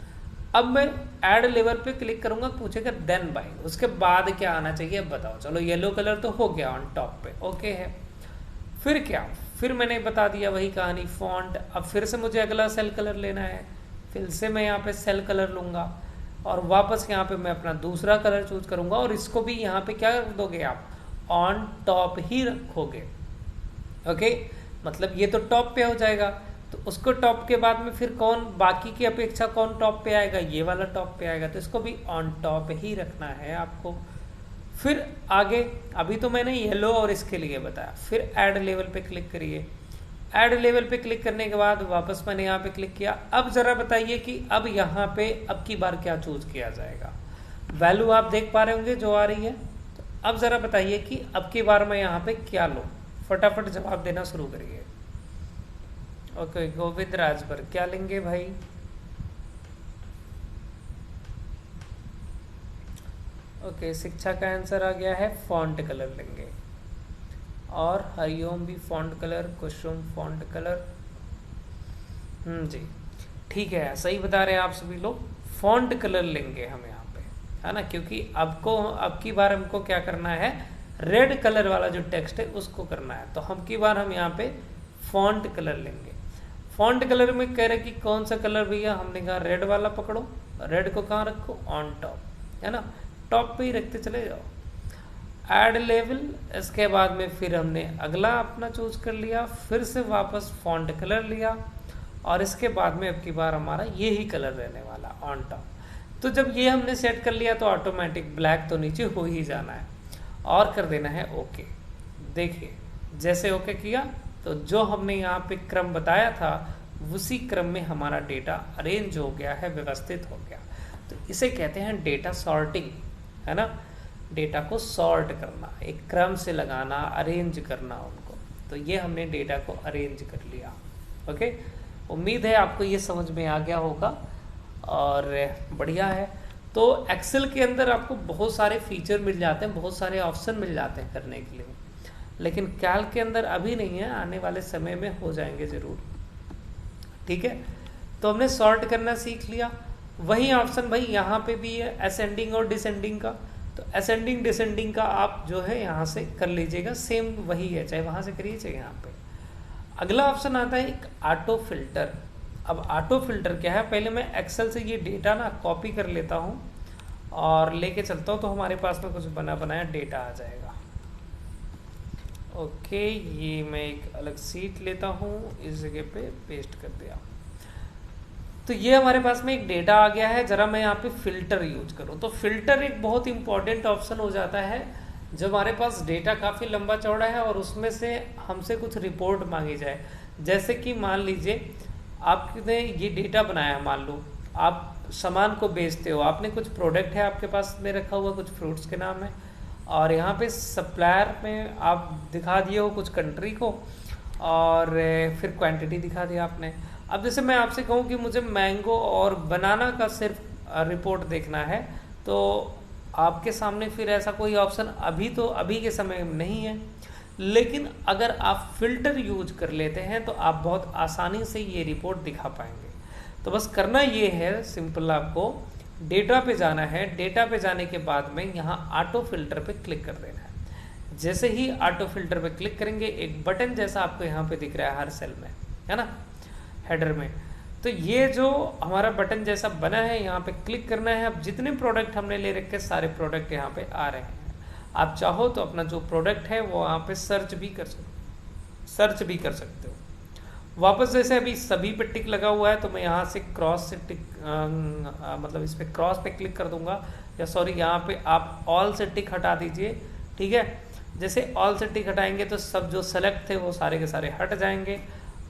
अब मैं ऐड लेवल पे क्लिक करूंगा, पूछेगा देन बाय, उसके बाद क्या आना चाहिए अब बताओ। चलो येलो कलर तो हो गया ऑन टॉप पे, ओके है। फिर क्या, फिर मैंने बता दिया वही कहानी फॉन्ट। अब फिर से मुझे अगला सेल कलर लेना है, फिर से मैं यहाँ पे सेल कलर लूंगा और वापस यहाँ पे मैं अपना दूसरा कलर चूज करूंगा और इसको भी यहाँ पे क्या रख दोगे आप, ऑन टॉप ही रखोगे। ओके, मतलब ये तो टॉप पे हो जाएगा, तो उसको टॉप के बाद में फिर कौन बाकी की अपेक्षा कौन टॉप पे आएगा, ये वाला टॉप पे आएगा, तो इसको भी ऑन टॉप ही रखना है आपको। फिर आगे, अभी तो मैंने येलो और इसके लिए बताया। फिर ऐड लेवल पे क्लिक करिए। ऐड लेवल पे क्लिक करने के बाद वापस मैंने यहाँ पे क्लिक किया। अब जरा बताइए कि अब यहाँ पे अब की बार क्या चूज किया जाएगा। वैल्यू आप देख पा रहे होंगे जो आ रही है, तो अब जरा बताइए कि अब की बार मैं यहाँ पे क्या लूँ, फटाफट जवाब देना शुरू करिए। ओके, गोविंद राजभर क्या लेंगे भाई? ओके, शिक्षा का आंसर आ गया है फॉन्ट कलर लेंगे। और हरिओम भी फॉन्ट कलर, कुसुम फॉन्ट कलर। जी ठीक है, सही बता रहे हैं आप सभी लोग, फॉन्ट कलर लेंगे हम यहाँ पे, है ना, क्योंकि अब की बार हमको क्या करना है, रेड कलर वाला जो टेक्स्ट है उसको करना है। तो हम की बार हम यहाँ पे फॉन्ट कलर लेंगे। फॉन्ट कलर में कह रहे कि कौन सा कलर भैया, हमने कहा रेड वाला पकड़ो। रेड को कहाँ रखो, ऑन टॉप, है ना, टॉप पे ही रखते चले जाओ। ऐड लेवल, इसके बाद में फिर हमने अगला अपना चूज कर लिया, फिर से वापस फॉन्ट कलर लिया और इसके बाद में अब की बार हमारा ये ही कलर रहने वाला ऑन टॉप। तो जब ये हमने सेट कर लिया तो ऑटोमेटिक ब्लैक तो नीचे हो ही जाना है और कर देना है ओके। देखिए जैसे ओके किया तो जो हमने यहाँ पे क्रम बताया था उसी क्रम में हमारा डेटा अरेंज हो गया है, व्यवस्थित हो गया। तो इसे कहते हैं डेटा सॉर्टिंग, है ना, डेटा को सॉर्ट करना, एक क्रम से लगाना, अरेंज करना उनको। तो ये हमने डेटा को अरेंज कर लिया। ओके, उम्मीद है आपको ये समझ में आ गया होगा और बढ़िया है। तो एक्सेल के अंदर आपको बहुत सारे फीचर मिल जाते हैं, बहुत सारे ऑप्शन मिल जाते हैं करने के लिए, लेकिन कैल्क के अंदर अभी नहीं है, आने वाले समय में हो जाएंगे ज़रूर। ठीक है, तो हमने सॉर्ट करना सीख लिया। वही ऑप्शन भाई यहाँ पे भी है असेंडिंग और डिसेंडिंग का। तो असेंडिंग डिसेंडिंग का आप जो है यहाँ से कर लीजिएगा, सेम वही है, चाहे वहाँ से करिए चाहे यहाँ पे। अगला ऑप्शन आता है एक ऑटो फिल्टर। अब ऑटो फिल्टर क्या है, पहले मैं एक्सेल से ये डेटा ना कॉपी कर लेता हूँ और लेके चलता हूँ, तो हमारे पास में कुछ बना बनाया डेटा आ जाएगा। ओके, ये मैं एक अलग सीट लेता हूँ, इस जगह पे पेस्ट कर दिया। तो ये हमारे पास में एक डेटा आ गया है। जरा मैं यहाँ पे फिल्टर यूज करूँ, तो फिल्टर एक बहुत इंपॉर्टेंट ऑप्शन हो जाता है जब हमारे पास डेटा काफ़ी लंबा चौड़ा है और उसमें से हमसे कुछ रिपोर्ट मांगी जाए। जैसे कि मान लीजिए आपने ये डेटा बनाया, मान लो आप सामान को बेचते हो, आपने कुछ प्रोडक्ट है आपके पास में रखा हुआ, कुछ फ्रूट्स के नाम है, और यहाँ पे सप्लायर में आप दिखा दिए हो कुछ कंट्री को और फिर क्वांटिटी दिखा दिया आपने। अब जैसे मैं आपसे कहूँ कि मुझे मैंगो और बनाना का सिर्फ रिपोर्ट देखना है, तो आपके सामने फिर ऐसा कोई ऑप्शन अभी के समय में नहीं है, लेकिन अगर आप फिल्टर यूज कर लेते हैं तो आप बहुत आसानी से ये रिपोर्ट दिखा पाएंगे। तो बस करना ये है सिंपल, आपको डेटा पे जाना है। डेटा पे जाने के बाद में यहाँ ऑटो फिल्टर पे क्लिक कर देना है। जैसे ही ऑटो फिल्टर पे क्लिक करेंगे, एक बटन जैसा आपको यहाँ पे दिख रहा है हर सेल में, है ना, हेडर में। तो ये जो हमारा बटन जैसा बना है, यहाँ पे क्लिक करना है। अब जितने प्रोडक्ट हमने ले रखे सारे प्रोडक्ट यहाँ पे आ रहे हैं। आप चाहो तो अपना जो प्रोडक्ट है वो यहाँ पे सर्च भी कर सकते हो। वापस जैसे अभी सभी पे टिक लगा हुआ है तो मैं यहाँ से क्रॉस से टिक मतलब इस पे क्रॉस पे क्लिक कर दूंगा, या सॉरी यहाँ पे आप ऑल से टिक हटा दीजिए। ठीक है, जैसे ऑल से टिक हटाएंगे तो सब जो सेलेक्ट थे वो सारे के सारे हट जाएंगे।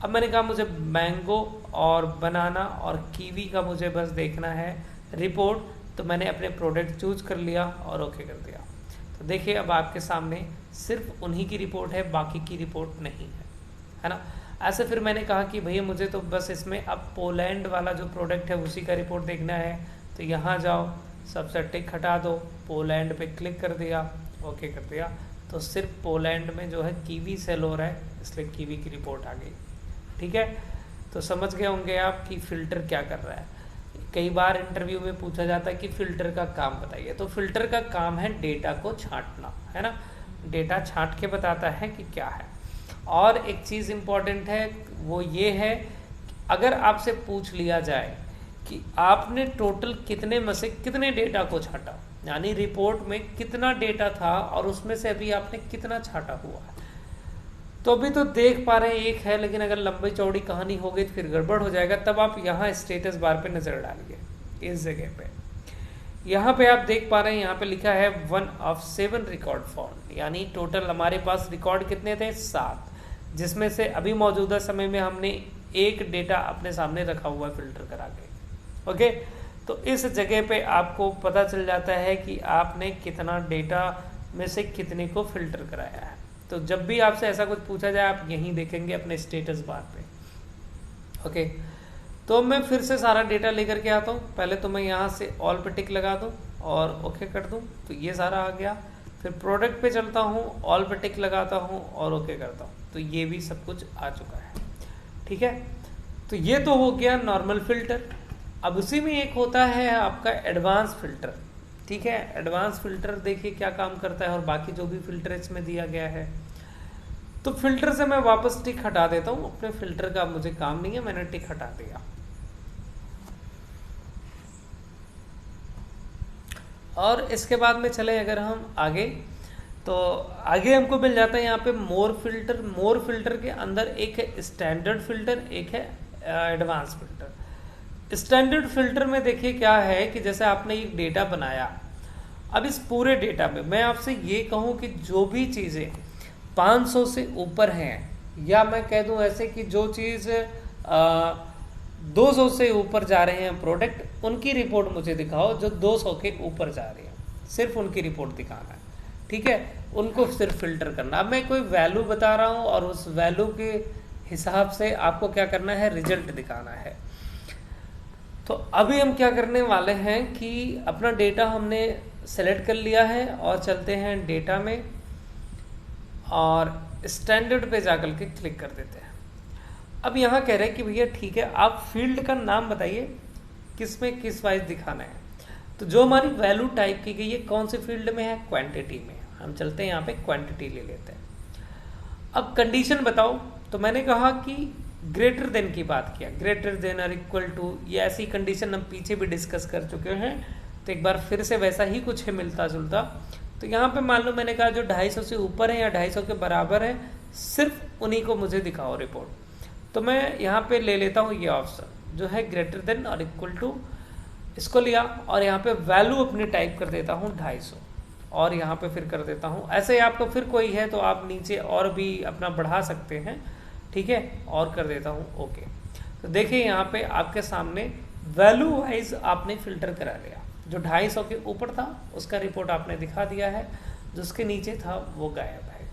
अब मैंने कहा मुझे मैंगो और बनाना और कीवी का मुझे बस देखना है रिपोर्ट, तो मैंने अपने प्रोडक्ट चूज कर लिया और ओके कर दिया। तो देखिए अब आपके सामने सिर्फ उन्हीं की रिपोर्ट है, बाकी की रिपोर्ट नहीं है ना। ऐसे फिर मैंने कहा कि भैया मुझे तो बस इसमें अब पोलैंड वाला जो प्रोडक्ट है उसी का रिपोर्ट देखना है, तो यहाँ जाओ, सबसे टिक हटा दो, पोलैंड पे क्लिक कर दिया, ओके कर दिया। तो सिर्फ पोलैंड में जो है कीवी सेल हो रहा है, इसलिए कीवी की रिपोर्ट आ गई। ठीक है, तो समझ गए होंगे आप कि फ़िल्टर क्या कर रहा है। कई बार इंटरव्यू में पूछा जाता है कि फ़िल्टर का काम बताइए, तो फ़िल्टर का काम है डेटा को छांटना, है ना। डेटा छांट के बताता है कि क्या है। और एक चीज़ इम्पॉर्टेंट है, वो ये है कि अगर आपसे पूछ लिया जाए कि आपने टोटल कितने में से कितने डेटा को छांटा, यानी रिपोर्ट में कितना डेटा था और उसमें से अभी आपने कितना छांटा हुआ है, तो अभी तो देख पा रहे हैं एक है, लेकिन अगर लंबी चौड़ी कहानी हो गई तो फिर गड़बड़ हो जाएगा। तब आप यहाँ स्टेटस बार पे नज़र डालिए, इस जगह पे यहाँ पे आप देख पा रहे हैं, यहाँ पे लिखा है 1 of 7 रिकॉर्ड फाउंड, यानी टोटल हमारे पास रिकॉर्ड कितने थे, 7, जिसमें से अभी मौजूदा समय में हमने एक डेटा अपने सामने रखा हुआ है फिल्टर करा के। ओके, तो इस जगह पे आपको पता चल जाता है कि आपने कितना डेटा में से कितने को फिल्टर कराया है। तो जब भी आपसे ऐसा कुछ पूछा जाए आप यहीं देखेंगे अपने स्टेटस बार पे। ओके, तो मैं फिर से सारा डेटा लेकर के आता हूँ। पहले तो मैं यहाँ से ऑल पे टिक लगा दूँ और ओके कर दूँ, तो ये सारा आ गया। फिर प्रोडक्ट पे चलता हूँ, ऑल पे टिक लगाता हूँ और ओके करता हूँ, तो ये भी सब कुछ आ चुका है। ठीक है, तो ये तो हो गया नॉर्मल फिल्टर। अब उसी में एक होता है आपका एडवांस फिल्टर। ठीक है, एडवांस फिल्टर देखिए क्या काम करता है और बाकी जो भी फिल्टर इसमें दिया गया है। तो फिल्टर से मैं वापस टिक हटा देता हूँ, अपने फिल्टर का मुझे काम नहीं है, मैंने टिक हटा दिया। और इसके बाद में चले अगर हम आगे, तो आगे हमको मिल जाता है यहाँ पे मोर फिल्टर। मोर फिल्टर के अंदर एक है स्टैंडर्ड फिल्टर, एक है एडवांस फिल्टर। स्टैंडर्ड फिल्टर में देखिए क्या है कि जैसे आपने एक डेटा बनाया, अब इस पूरे डेटा में मैं आपसे ये कहूँ कि जो भी चीज़ें 500 से ऊपर हैं, या मैं कह दूं ऐसे कि जो चीज़ 200 से ऊपर जा रहे हैं प्रोडक्ट, उनकी रिपोर्ट मुझे दिखाओ। जो 200 के ऊपर जा रही है सिर्फ उनकी रिपोर्ट दिखाना है। ठीक है, उनको सिर्फ फिल्टर करना। अब मैं कोई वैल्यू बता रहा हूँ और उस वैल्यू के हिसाब से आपको क्या करना है, रिजल्ट दिखाना है। तो अभी हम क्या करने वाले हैं कि अपना डेटा हमने सेलेक्ट कर लिया है और चलते हैं डेटा में और स्टैंडर्ड पे जाकर के क्लिक कर देते हैं। अब यहाँ कह रहे हैं कि भैया ठीक है, आप फील्ड का नाम बताइए किस में किस वाइज दिखाना है। तो जो हमारी वैल्यू टाइप की गई है कौन से फील्ड में है, क्वांटिटी में। हम चलते हैं यहाँ पे क्वांटिटी ले लेते हैं। अब कंडीशन बताओ, तो मैंने कहा कि ग्रेटर देन की बात किया, ग्रेटर देन और इक्वल टू, ये ऐसी कंडीशन हम पीछे भी डिस्कस कर चुके हैं, तो एक बार फिर से वैसा ही कुछ है मिलता जुलता। तो यहाँ पे मान लो मैंने कहा जो 250 से ऊपर है या 250 के बराबर है, सिर्फ उन्हीं को मुझे दिखाओ रिपोर्ट। तो मैं यहाँ पे ले लेता हूँ ये ऑप्शन जो है ग्रेटर देन और इक्वल टू, इसको लिया और यहाँ पे वैल्यू अपनी टाइप कर देता हूँ 250 और यहाँ पे फिर कर देता हूँ। ऐसे आपको फिर कोई है तो आप नीचे और भी अपना बढ़ा सकते हैं। ठीक है, और कर देता हूँ ओके। तो देखिए यहाँ पे आपके सामने वैल्यू वाइज आपने फिल्टर करा लिया। जो 250 के ऊपर था उसका रिपोर्ट आपने दिखा दिया है, जिसके नीचे था वो गायब है।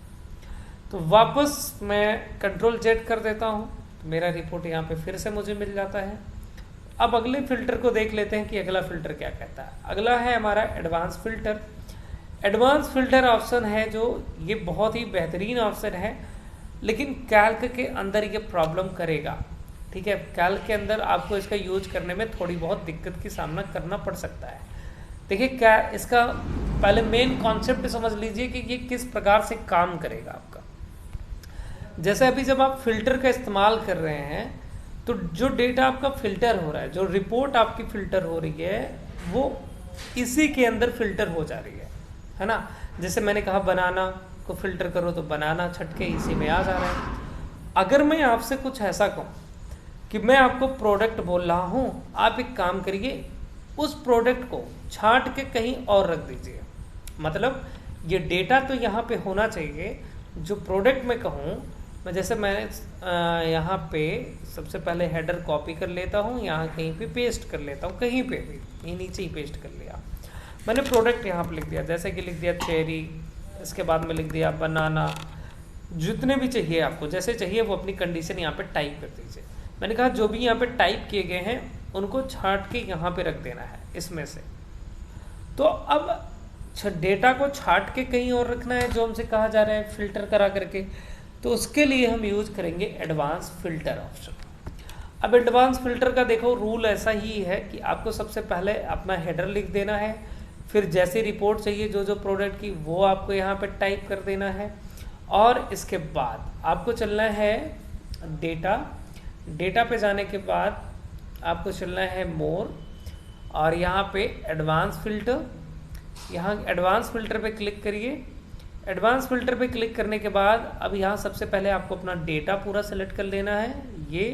तो वापस मैं कंट्रोल Z कर देता हूँ, तो मेरा रिपोर्ट यहाँ पे फिर से मुझे मिल जाता है। अब अगले फिल्टर को देख लेते हैं कि अगला फिल्टर क्या कहता है। अगला है हमारा advance filter. Advance filter option है जो ये बहुत ही बेहतरीन ऑप्शन है, लेकिन कैल्क के अंदर ये प्रॉब्लम करेगा। ठीक है, कैल्क के अंदर आपको इसका यूज करने में थोड़ी बहुत दिक्कत की सामना करना पड़ सकता है। देखिए, क्या इसका पहले मेन कॉन्सेप्ट समझ लीजिए कि ये किस प्रकार से काम करेगा आपका। जैसे अभी जब आप फिल्टर का इस्तेमाल कर रहे हैं तो जो डेटा आपका फिल्टर हो रहा है, जो रिपोर्ट आपकी फिल्टर हो रही है, वो इसी के अंदर फिल्टर हो जा रही है ना। जैसे मैंने कहा बनाना को फिल्टर करो तो बनाना छट के इसी में आ जा रहा है। अगर मैं आपसे कुछ ऐसा कहूँ कि मैं आपको प्रोडक्ट बोल रहा हूँ, आप एक काम करिए, उस प्रोडक्ट को छांट के कहीं और रख दीजिए। मतलब ये डेटा तो यहाँ पे होना चाहिए, जो प्रोडक्ट में कहूँ मैं, जैसे मैं यहाँ पे सबसे पहले हेडर कॉपी कर लेता हूँ, यहाँ कहीं पे पेस्ट कर लेता हूँ, कहीं पे भी, ये नीचे ही पेस्ट कर लिया मैंने। प्रोडक्ट यहाँ पे लिख दिया, जैसे कि लिख दिया चेरी, इसके बाद में लिख दिया बनाना, जितने भी चाहिए आपको, जैसे चाहिए वो अपनी कंडीशन यहाँ पे टाइप कर दीजिए। मैंने कहा जो भी यहाँ पे टाइप किए गए हैं उनको छांट के यहाँ पे रख देना है इसमें से। तो अब डेटा को छांट के कहीं और रखना है, जो हमसे कहा जा रहा है फिल्टर करा करके, तो उसके लिए हम यूज करेंगे एडवांस फिल्टर ऑप्शन। अब एडवांस फिल्टर का देखो रूल ऐसा ही है कि आपको सबसे पहले अपना हेडर लिख देना है, फिर जैसे रिपोर्ट चाहिए जो जो प्रोडक्ट की, वो आपको यहाँ पे टाइप कर देना है, और इसके बाद आपको चलना है डेटा पे जाने के बाद आपको चलना है मोर, और यहाँ पे एडवांस फिल्टर, यहाँ एडवांस फिल्टर पे क्लिक करिए। एडवांस फिल्टर पे क्लिक करने के बाद अब यहाँ सबसे पहले आपको अपना डेटा पूरा सेलेक्ट कर लेना है। ये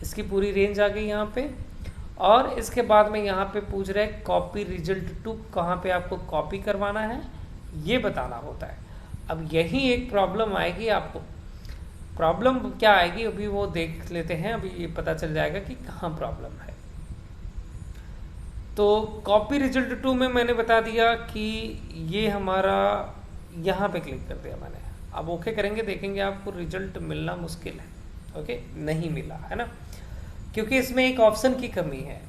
इसकी पूरी रेंज आ गई यहाँ पे, और इसके बाद में यहाँ पे पूछ रहा है कॉपी रिजल्ट टू, कहाँ पे आपको कॉपी करवाना है ये बताना होता है। अब यही एक प्रॉब्लम आएगी आपको। प्रॉब्लम क्या आएगी अभी वो देख लेते हैं, अभी ये पता चल जाएगा कि कहाँ प्रॉब्लम है। तो कॉपी रिजल्ट टू में मैंने बता दिया कि ये हमारा, यहाँ पे क्लिक कर दिया मैंने। अब ओके करेंगे, देखेंगे आपको रिजल्ट मिलना मुश्किल है। ओके, नहीं मिला है ना, क्योंकि इसमें एक ऑप्शन की कमी है।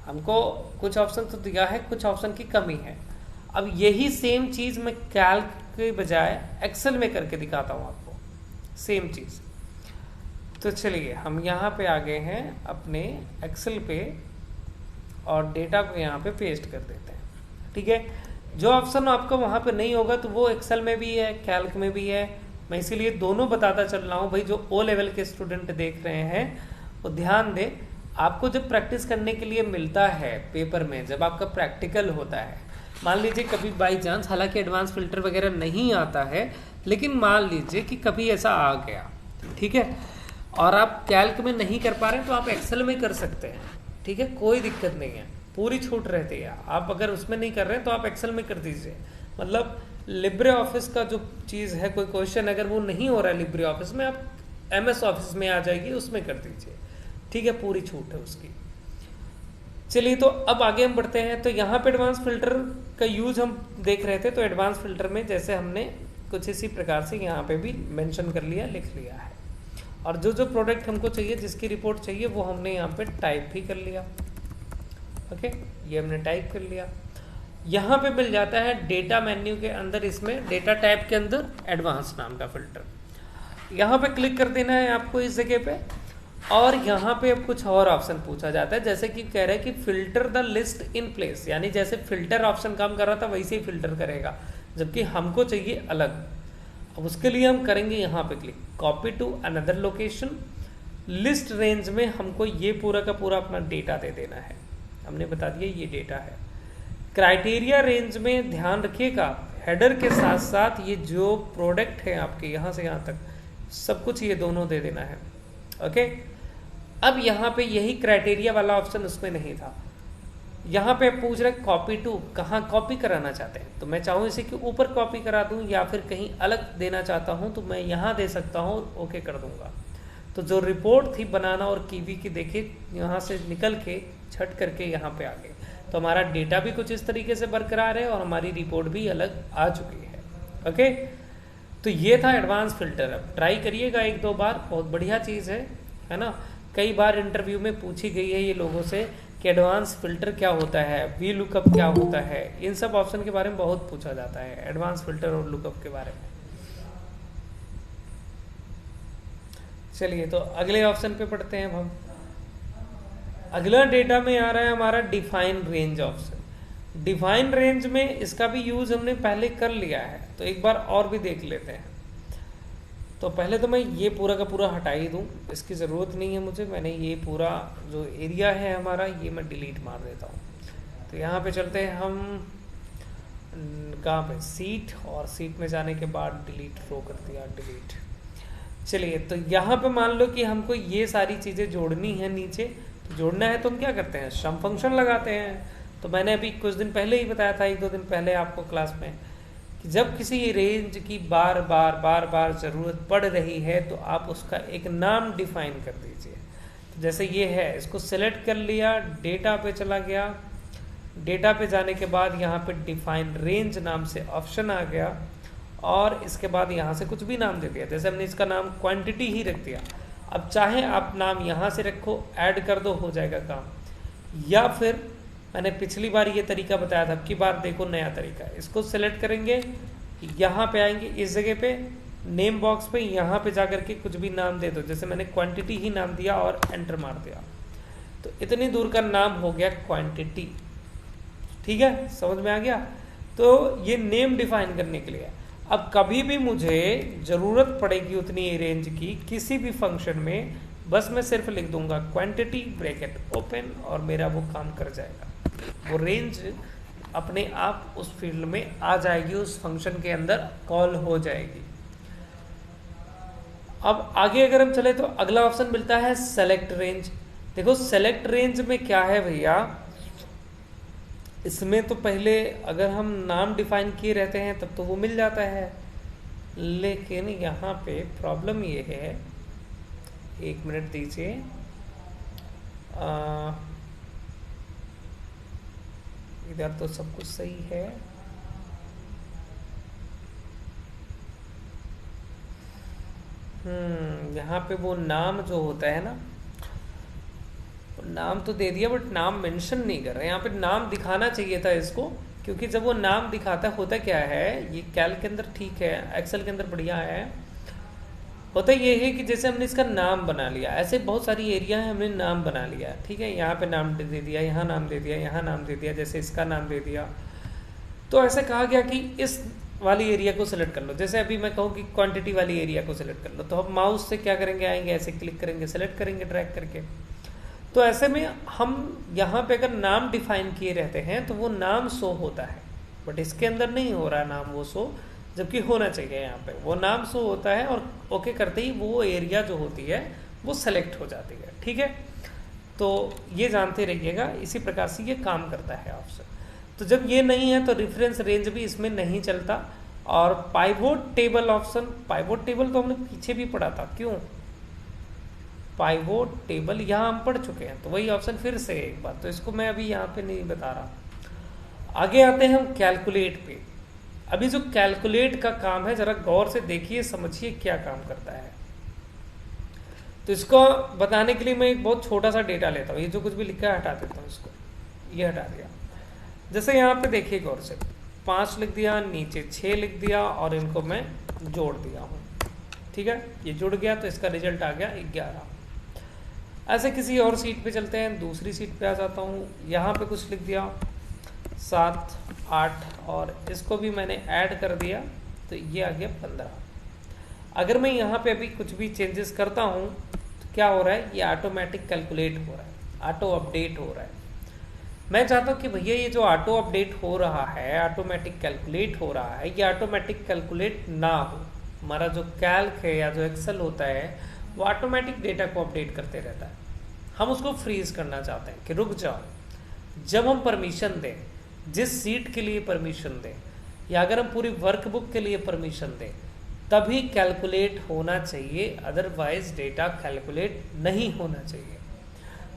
हमको कुछ ऑप्शन तो दिया है, कुछ ऑप्शन की कमी है। अब यही सेम चीज़ मैं कैल्क के बजाय एक्सेल में करके दिखाता हूँ आपको, सेम चीज़। तो चलिए हम यहाँ पे आ गए हैं अपने एक्सेल पे, और डेटा को यहाँ पे पेस्ट कर देते हैं। ठीक है, जो ऑप्शन आपका वहाँ पे नहीं होगा तो वो एक्सेल में भी है, कैल्क में भी है। मैं इसीलिए दोनों बताता चल रहा हूँ भाई। जो ओ लेवल के स्टूडेंट देख रहे हैं वो ध्यान दें, आपको जब प्रैक्टिस करने के लिए मिलता है पेपर में, जब आपका प्रैक्टिकल होता है, मान लीजिए कभी बाई चांस, हालांकि एडवांस फिल्टर वगैरह नहीं आता है, लेकिन मान लीजिए कि कभी ऐसा आ गया, ठीक है, और आप कैल्क में नहीं कर पा रहे हैं तो आप एक्सेल में कर सकते हैं। ठीक है, कोई दिक्कत नहीं है, पूरी छूट रहती है। आप अगर उसमें नहीं कर रहे हैं तो आप एक्सेल में कर दीजिए। मतलब लिब्रे ऑफिस का जो चीज़ है, कोई क्वेश्चन अगर वो नहीं हो रहा है लिब्रे ऑफिस में, आप MS ऑफिस में आ जाएगी, उसमें कर दीजिए। ठीक है, पूरी छूट है उसकी। चलिए, तो अब आगे हम बढ़ते हैं। तो यहाँ पे एडवांस फिल्टर का यूज हम देख रहे थे। तो एडवांस फिल्टर में जैसे हमने कुछ इसी प्रकार से यहाँ पे भी मेंशन कर लिया, लिख लिया है, और जो जो प्रोडक्ट हमको चाहिए, जिसकी रिपोर्ट चाहिए, वो हमने यहाँ पे टाइप भी कर लिया। ओके, ये हमने टाइप कर लिया। यहाँ पे मिल जाता है डेटा मेन्यू के अंदर, इसमें डेटा टाइप के अंदर एडवांस नाम का फिल्टर। यहाँ पे क्लिक कर देना है आपको इस जगह पे, और यहाँ पे अब कुछ और ऑप्शन पूछा जाता है, जैसे कि कह रहे हैं कि filter the list in place, यानी जैसे फिल्टर ऑप्शन काम कर रहा था वैसे ही फिल्टर करेगा, जबकि हमको चाहिए अलग। अब उसके लिए हम करेंगे यहाँ पे click, copy to another location, list range में हमको ये पूरा का पूरा अपना डेटा दे देना है। हमने बता दिया ये डेटा है। क्राइटेरिया रेंज में ध्यान रखिएगा, हेडर के साथ साथ ये जो प्रोडक्ट है आपके यहाँ से यहाँ तक सब कुछ ये दोनों दे देना है। ओके, अब यहाँ पे यही क्राइटेरिया वाला ऑप्शन उसमें नहीं था। यहाँ पे पूछ रहे कॉपी टू, कहाँ कॉपी कराना चाहते हैं, तो मैं चाहूँ इसे कि ऊपर कॉपी करा दूँ या फिर कहीं अलग देना चाहता हूँ तो मैं यहाँ दे सकता हूँ, ओके कर दूँगा। तो जो रिपोर्ट थी बनाना और कीवी की, देखिए यहाँ से निकल के छट करके यहाँ पे आ गए। तो हमारा डेटा भी कुछ इस तरीके से बरकरार है और हमारी रिपोर्ट भी अलग आ चुकी है। ओके, तो ये था एडवांस फिल्टर। अब ट्राई करिएगा एक दो बार, बहुत बढ़िया चीज़ है ना। कई बार इंटरव्यू में पूछी गई है ये लोगों से कि एडवांस फिल्टर क्या होता है, वी लुकअप क्या होता है, इन सब ऑप्शन के बारे में बहुत पूछा जाता है, एडवांस फिल्टर और लुकअप के बारे में। चलिए तो अगले ऑप्शन पे पढ़ते हैं हम। अगला डेटा में आ रहा है हमारा define range option. Define range में इसका भी यूज हमने पहले कर लिया है, तो एक बार और भी देख लेते हैं। तो पहले तो मैं ये पूरा का पूरा हटा ही दूँ, इसकी ज़रूरत नहीं है मुझे। मैंने ये पूरा जो एरिया है हमारा ये मैं डिलीट मार देता हूँ। तो यहाँ पे चलते हैं हम कहाँ पे, सीट, और सीट में जाने के बाद डिलीट रो कर दिया, डिलीट। चलिए तो यहाँ पे मान लो कि हमको ये सारी चीज़ें जोड़नी है नीचे। तो जोड़ना है तो हम क्या करते हैं, सम फंक्शन लगाते हैं। तो मैंने अभी कुछ दिन पहले ही बताया था, 1-2 दिन पहले आपको क्लास में, कि जब किसी रेंज की बार बार ज़रूरत पड़ रही है तो आप उसका एक नाम डिफाइन कर दीजिए। तो जैसे ये है, इसको सेलेक्ट कर लिया, डेटा पे चला गया, डेटा पे जाने के बाद यहाँ पे डिफाइन रेंज नाम से ऑप्शन आ गया, और इसके बाद यहाँ से कुछ भी नाम दे दिया। जैसे हमने इसका नाम क्वांटिटी ही रख दिया। अब चाहे आप नाम यहाँ से रखो, ऐड कर दो, हो जाएगा काम। या फिर मैंने पिछली बार ये तरीका बताया था, अब की बार देखो नया तरीका है। इसको सेलेक्ट करेंगे, यहाँ पे आएंगे, इस जगह पे नेम बॉक्स पे यहाँ पे जाकर के कुछ भी नाम दे दो। जैसे मैंने क्वांटिटी ही नाम दिया और एंटर मार दिया, तो इतनी दूर का नाम हो गया क्वांटिटी। ठीक है, समझ में आ गया। तो ये नेम डिफाइन करने के लिए। अब कभी भी मुझे ज़रूरत पड़ेगी उतनी रेंज की किसी भी फंक्शन में, बस मैं सिर्फ लिख दूंगा क्वांटिटी ब्रैकेट ओपन, और मेरा वो काम कर जाएगा। वो रेंज अपने आप उस फील्ड में आ जाएगी, उस फंक्शन के अंदर कॉल हो जाएगी। अब आगे अगर हम चले तो अगला ऑप्शन मिलता है सेलेक्ट रेंज। देखो सेलेक्ट रेंज में क्या है भैया, इसमें तो पहले अगर हम नाम डिफाइन किए रहते हैं तब तो वो मिल जाता है, लेकिन यहाँ पे प्रॉब्लम ये है, एक मिनट दीजिए, इधर तो सब कुछ सही है। यहाँ पे वो नाम जो होता है ना, नाम तो दे दिया बट नाम मेंशन नहीं कर रहे। यहाँ पे नाम दिखाना चाहिए था इसको, क्योंकि जब वो नाम दिखाता होता क्या है, ये कैल्क के अंदर ठीक है, एक्सेल के अंदर बढ़िया है, होता ये है कि जैसे हमने इसका नाम बना लिया, ऐसे बहुत सारी एरिया है हमने नाम बना लिया, ठीक है, यहाँ पे नाम दे दिया, यहाँ नाम दे दिया, यहाँ नाम दे दिया, जैसे इसका नाम दे दिया। तो ऐसे कहा गया कि इस वाली एरिया को सिलेक्ट कर लो। जैसे अभी मैं कहूँ कि क्वांटिटी वाली एरिया को सिलेक्ट कर लो, तो हम माउस से क्या करेंगे, आएंगे ऐसे क्लिक करेंगे, सेलेक्ट करेंगे ड्रैग करके। तो ऐसे में हम यहाँ पे अगर नाम डिफाइन किए रहते हैं तो वो नाम शो होता है, बट इसके अंदर नहीं हो रहा नाम वो शो, जबकि होना चाहिए। यहाँ पे वो नाम शो होता है, और ओके करते ही वो एरिया जो होती है वो सेलेक्ट हो जाती है। ठीक है, तो ये जानते रहिएगा, इसी प्रकार से ये काम करता है ऑप्शन। तो जब ये नहीं है तो रेफरेंस रेंज भी इसमें नहीं चलता। और pivot table option, pivot table तो हमने पीछे भी पढ़ा था, क्यों, पाइवोट टेबल यहाँ हम पढ़ चुके हैं, तो वही ऑप्शन फिर से एक बार, तो इसको मैं अभी यहाँ पे नहीं बता रहा। आगे आते हैं हम कैलकुलेट पे। अभी जो कैलकुलेट का काम है, जरा गौर से देखिए, समझिए क्या काम करता है। तो इसको बताने के लिए मैं एक बहुत छोटा सा डेटा लेता हूँ, ये जो कुछ भी लिखा है हटा देता हूँ, इसको ये हटा दिया। जैसे यहाँ पे देखिए गौर से, 5 लिख दिया, नीचे 6 लिख दिया, और इनको मैं जोड़ दिया हूँ। ठीक है, ये जुड़ गया, तो इसका रिजल्ट आ गया 11। ऐसे किसी और सीट पे चलते हैं, दूसरी सीट पे आ जाता हूँ, यहाँ पे कुछ लिख दिया 7, 8, और इसको भी मैंने ऐड कर दिया, तो ये आ गया 15। अगर मैं यहाँ पे अभी कुछ भी चेंजेस करता हूँ तो क्या हो रहा है, ये ऑटोमेटिक कैलकुलेट हो रहा है, ऑटो अपडेट हो रहा है। मैं चाहता हूँ कि भैया ये जो ऑटो अपडेट हो रहा है, ऑटोमेटिक कैलकुलेट हो रहा है, ये ऑटोमेटिक कैलकुलेट ना हो। हमारा जो कैल्क है या जो एक्सेल होता है वो ऑटोमेटिक डेटा को अपडेट करते रहता है, हम उसको फ्रीज करना चाहते हैं कि रुक जाओ। जब हम परमिशन दें, जिस सीट के लिए परमिशन दें, या अगर हम पूरी वर्कबुक के लिए परमिशन दें, तभी कैलकुलेट होना चाहिए, अदरवाइज डेटा कैलकुलेट नहीं होना चाहिए।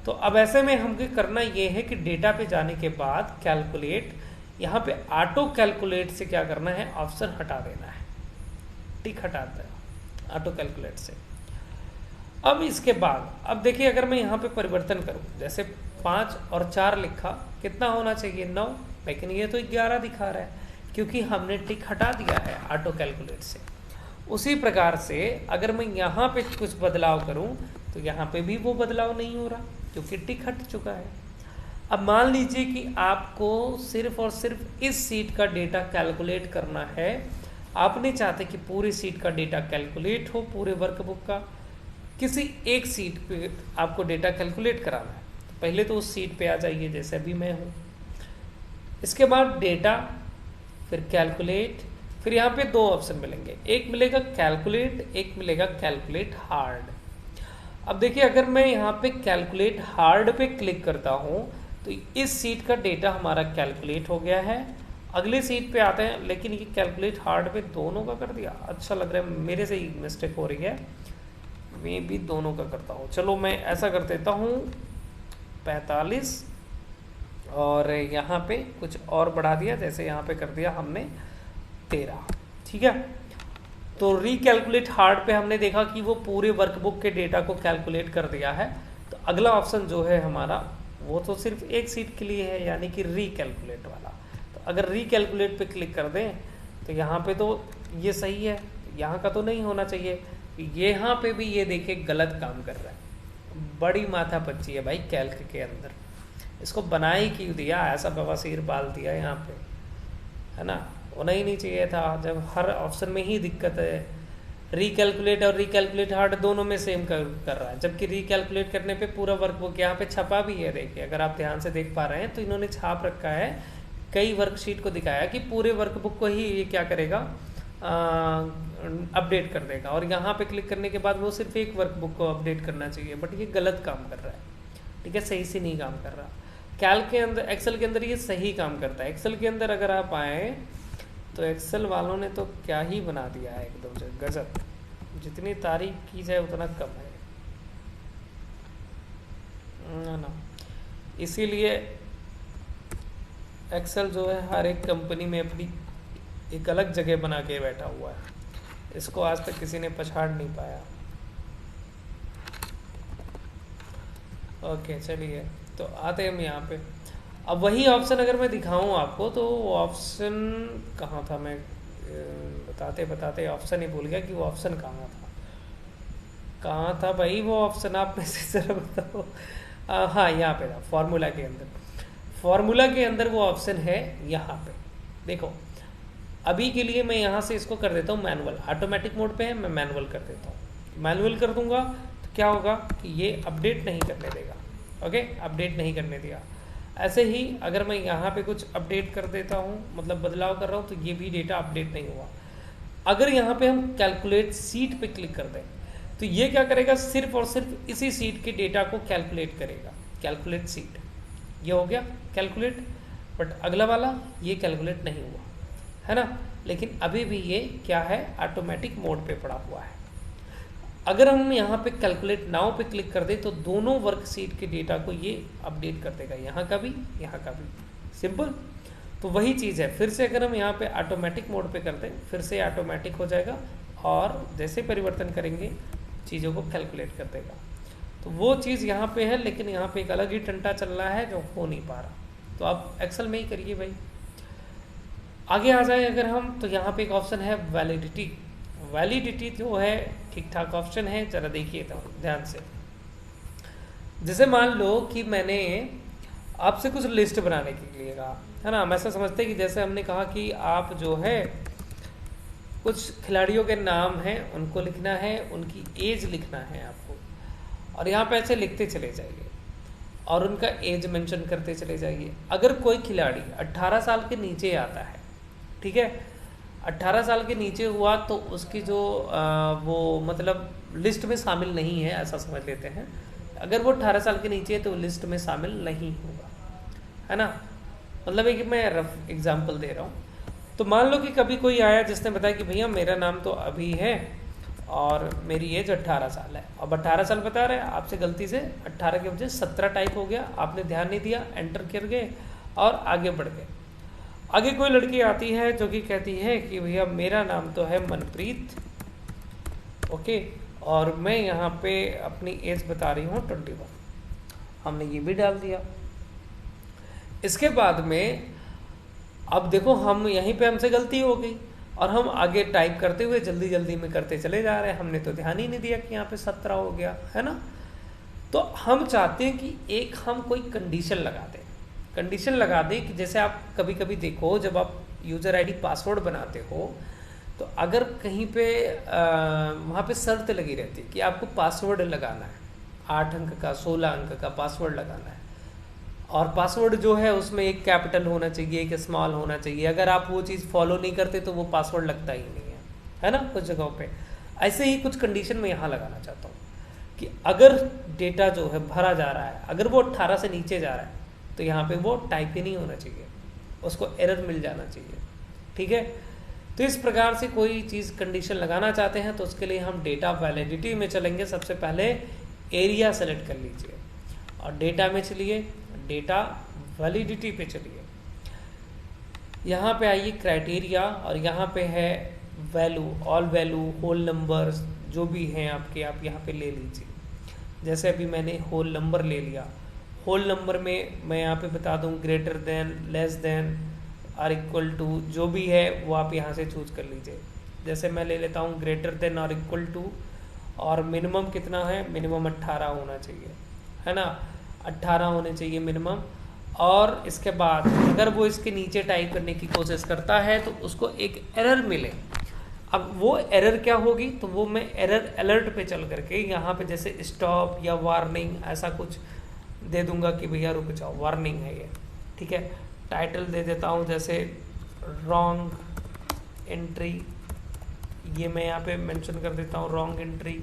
तो अब ऐसे में हमको करना ये है कि डेटा पे जाने के बाद कैलकुलेट, यहाँ पे ऑटो कैलकुलेट से क्या करना है, ऑप्शन हटा देना है, टिक हटाता है ऑटो कैलकुलेट से। अब इसके बाद अब देखिए, अगर मैं यहाँ पे परिवर्तन करूँ, जैसे 5 और 4 लिखा, कितना होना चाहिए 9, लेकिन ये तो 11 दिखा रहा है क्योंकि हमने टिक हटा दिया है ऑटो कैलकुलेट से। उसी प्रकार से अगर मैं यहाँ पे कुछ बदलाव करूँ तो यहाँ पे भी वो बदलाव नहीं हो रहा क्योंकि टिक हट चुका है। अब मान लीजिए कि आपको सिर्फ और सिर्फ इस सीट का डेटा कैलकुलेट करना है, आप नहीं चाहते कि पूरी सीट का डेटा कैलकुलेट हो, पूरे वर्कबुक का, किसी एक सीट पे आपको डेटा कैलकुलेट कराना है, तो पहले तो उस सीट पे आ जाइए जैसे अभी मैं हूँ। इसके बाद डेटा, फिर कैलकुलेट, फिर यहाँ पे 2 ऑप्शन मिलेंगे, एक मिलेगा कैलकुलेट, एक मिलेगा कैलकुलेट हार्ड। अब देखिए, अगर मैं यहाँ पे कैलकुलेट हार्ड पे क्लिक करता हूँ तो इस सीट का डेटा हमारा कैलकुलेट हो गया है। अगले सीट पे आते हैं, लेकिन ये कैलकुलेट हार्ड पे दोनों का कर दिया। अच्छा लग रहा है, मेरे से ही मिस्टेक हो रही है, मैं भी दोनों का करता हूँ। चलो मैं ऐसा कर देता हूँ 45 और यहाँ पे कुछ और बढ़ा दिया, जैसे यहाँ पे कर दिया हमने 13, ठीक है। तो रिकैलकुलेट हार्ड पे हमने देखा कि वो पूरे वर्कबुक के डेटा को कैलकुलेट कर दिया है। तो अगला ऑप्शन जो है हमारा वो तो सिर्फ एक सीट के लिए है, यानी कि रिकैलकुलेट वाला। तो अगर रिकैलकुलेट पे क्लिक कर दें तो यहाँ पे तो ये सही है, यहाँ का तो नहीं होना चाहिए, यहाँ पे भी ये देखिए गलत काम कर रहा है। बड़ी माथा पच्ची है भाई कैल्क के अंदर, इसको बना ही क्यों दिया, ऐसा बवासीर बाल दिया यहाँ पे, है ना। होना ही नहीं चाहिए था, जब हर ऑप्शन में ही दिक्कत है। रिकैलकुलेट और रिकैलकुलेट हार्ड दोनों में सेम कर रहा है, जबकि रिकैलकुलेट करने पे पूरा वर्कबुक यहाँ पे छपा भी है। देखिए, अगर आप ध्यान से देख पा रहे हैं तो इन्होंने छाप रखा है, कई वर्कशीट को दिखाया कि पूरे वर्कबुक को ही ये क्या करेगा, अपडेट कर देगा। और यहाँ पे क्लिक करने के बाद वो सिर्फ एक वर्कबुक को अपडेट करना चाहिए, बट ये गलत काम कर रहा है, ठीक है, सही से नहीं काम कर रहा। कैल्क के अंदर, एक्सेल के अंदर ये सही काम करता है। एक्सेल के अंदर अगर आप आए तो एक्सेल वालों ने तो क्या ही बना दिया है, एकदम गजब। जितनी तारीफ की जाए उतना कम है ना। इसीलिए एक्सेल जो है हर एक कंपनी में अपनी एक अलग जगह बना के बैठा हुआ है, इसको आज तक किसी ने पछाड़ नहीं पाया। ओके चलिए, तो आते हैं हम यहाँ पे। अब वही ऑप्शन अगर मैं दिखाऊं आपको, तो वो ऑप्शन कहाँ था, मैं बताते बताते ऑप्शन ही भूल गया कि वो ऑप्शन कहाँ था भाई वो ऑप्शन, आप में से जरा बताओ। हाँ, यहाँ पे था, फॉर्मूला के अंदर। फॉर्मूला के अंदर वो ऑप्शन है यहाँ पे, देखो। अभी के लिए मैं यहाँ से इसको कर देता हूँ मैनुअल, ऑटोमेटिक मोड पे है, मैं मैनुअल कर देता हूँ। मैनुअल कर दूंगा तो क्या होगा कि ये अपडेट नहीं करने देगा, ओके, अपडेट नहीं करने दिया। ऐसे ही अगर मैं यहाँ पे कुछ अपडेट कर देता हूँ, मतलब बदलाव कर रहा हूँ, तो ये भी डेटा अपडेट नहीं हुआ। अगर यहाँ पे हम कैलकुलेट सीट पे क्लिक कर दें तो ये क्या करेगा, सिर्फ और सिर्फ इसी सीट के डेटा को कैलकुलेट करेगा, कैलकुलेट सीट, ये हो गया कैलकुलेट। बट अगला वाला ये कैलकुलेट नहीं हुआ, है ना, लेकिन अभी भी ये क्या है, ऑटोमेटिक मोड पे पड़ा हुआ है। अगर हम यहाँ पे कैलकुलेट नाउ पे क्लिक कर दें तो दोनों वर्कशीट के डेटा को ये अपडेट कर देगा, यहाँ का भी, यहाँ का भी, सिंपल। तो वही चीज़ है, फिर से अगर हम यहाँ पे ऑटोमेटिक मोड पे कर दें, फिर से ऑटोमेटिक हो जाएगा और जैसे परिवर्तन करेंगे चीज़ों को कैलकुलेट कर देगा। तो वो चीज़ यहाँ पे है, लेकिन यहाँ पे एक अलग ही टंटा चल रहा है जो हो नहीं पा रहा। तो आप एक्सेल में ही करिए भाई। आगे आ जाए अगर हम, तो यहाँ पे एक ऑप्शन है वैलिडिटी। वैलिडिटी जो है ठीक ठाक ऑप्शन है, जरा देखिए तो ध्यान से। जैसे मान लो कि मैंने आपसे कुछ लिस्ट बनाने के लिए कहा, है ना, हम ऐसा समझते हैं कि जैसे हमने कहा कि आप जो है कुछ खिलाड़ियों के नाम हैं उनको लिखना है, उनकी एज लिखना है आपको, और यहाँ पे ऐसे लिखते चले जाइए और उनका एज मेंशन करते चले जाइए। अगर कोई खिलाड़ी 18 साल के नीचे आता है, ठीक है, 18 साल के नीचे हुआ तो उसकी जो वो मतलब लिस्ट में शामिल नहीं है, ऐसा समझ लेते हैं। अगर वो 18 साल के नीचे है तो लिस्ट में शामिल नहीं होगा, है ना। मतलब एक मैं रफ एग्जांपल दे रहा हूँ। तो मान लो कि कभी कोई आया जिसने बताया कि भैया मेरा नाम तो अभी है और मेरी एज 18 साल है। अब 18 साल बता रहे हैं, आपसे गलती से 18 के वजह 17 टाइप हो गया, आपने ध्यान नहीं दिया, एंटर कर गए और आगे बढ़ गए। आगे कोई लड़की आती है जो कि कहती है कि भैया मेरा नाम तो है मनप्रीत, ओके, और मैं यहाँ पे अपनी एज बता रही हूँ 21, हमने ये भी डाल दिया। इसके बाद में अब देखो हम यहीं पे हमसे गलती हो गई और हम आगे टाइप करते हुए जल्दी जल्दी में करते चले जा रहे हैं, हमने तो ध्यान ही नहीं दिया कि यहाँ पे 17 हो गया है ना। तो हम चाहते हैं कि एक हम कोई कंडीशन लगा दें, कंडीशन लगा दें कि जैसे आप कभी कभी देखो जब आप यूज़र आईडी पासवर्ड बनाते हो तो अगर कहीं पे वहाँ पे शर्त लगी रहती है कि आपको पासवर्ड लगाना है, 8 अंक का 16 अंक का पासवर्ड लगाना है, और पासवर्ड जो है उसमें एक कैपिटल होना चाहिए, एक स्मॉल होना चाहिए। अगर आप वो चीज़ फॉलो नहीं करते तो वो पासवर्ड लगता ही नहीं है ना कुछ जगहों पे। ऐसे ही कुछ कंडीशन में यहाँ लगाना चाहता हूँ कि अगर डेटा जो है भरा जा रहा है, अगर वो 18 से नीचे जा रहा है तो यहाँ पे वो टाइप ही नहीं होना चाहिए, उसको एरर मिल जाना चाहिए। ठीक है, तो इस प्रकार से कोई चीज़ कंडीशन लगाना चाहते हैं तो उसके लिए हम डेटा वैलिडिटी में चलेंगे। सबसे पहले एरिया सेलेक्ट कर लीजिए और डेटा में चलिए, डेटा वैलिडिटी पे चलिए, यहाँ पे आइए क्राइटेरिया और यहाँ पे है value, all value, whole numbers जो भी हैं आपके, आप यहाँ पे ले लीजिए। जैसे अभी मैंने होल नंबर ले लिया, होल नंबर में मैं यहाँ पे बता दूँ ग्रेटर देन, लेस देन और इक्वल टू, जो भी है वो आप यहाँ से चूज कर लीजिए। जैसे मैं ले लेता हूँ ग्रेटर देन और इक्वल टू, और मिनिमम कितना है, मिनिमम 18 होना चाहिए, है ना, 18 होने चाहिए मिनिमम। और इसके बाद अगर वो इसके नीचे टाइप करने की कोशिश करता है तो उसको एक एरर मिले। अब वो एरर क्या होगी, तो वो मैं एरर अलर्ट पे चल करके यहाँ पे जैसे स्टॉप या वार्निंग ऐसा कुछ दे दूंगा कि भैया रुक जाओ, वार्निंग है ये। ठीक है, टाइटल दे देता हूँ जैसे रॉन्ग एंट्री, ये मैं यहाँ पे मेंशन कर देता हूँ रॉन्ग एंट्री।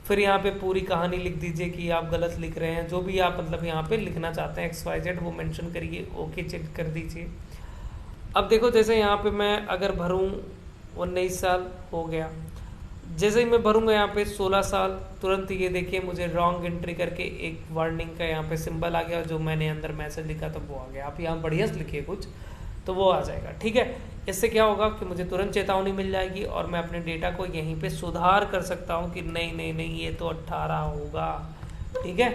फिर यहाँ पे पूरी कहानी लिख दीजिए कि आप गलत लिख रहे हैं, जो भी आप मतलब यहाँ पे लिखना चाहते हैं XYZ वो मेंशन करिए, ओके चेक कर दीजिए। अब देखो जैसे यहाँ पे मैं अगर भरूँ 19 साल हो गया, जैसे ही मैं भरूंगा यहाँ पे 16 साल, तुरंत ये देखिए मुझे रॉन्ग एंट्री करके एक वार्निंग का यहाँ पे सिंबल आ गया, जो मैंने अंदर मैसेज लिखा था वो आ गया। आप यहाँ बढ़िया से लिखिए कुछ तो वो आ जाएगा। ठीक है, इससे क्या होगा कि मुझे तुरंत चेतावनी मिल जाएगी और मैं अपने डेटा को यहीं पे सुधार कर सकता हूँ कि नहीं नहीं नहीं ये तो 18 होगा। ठीक है,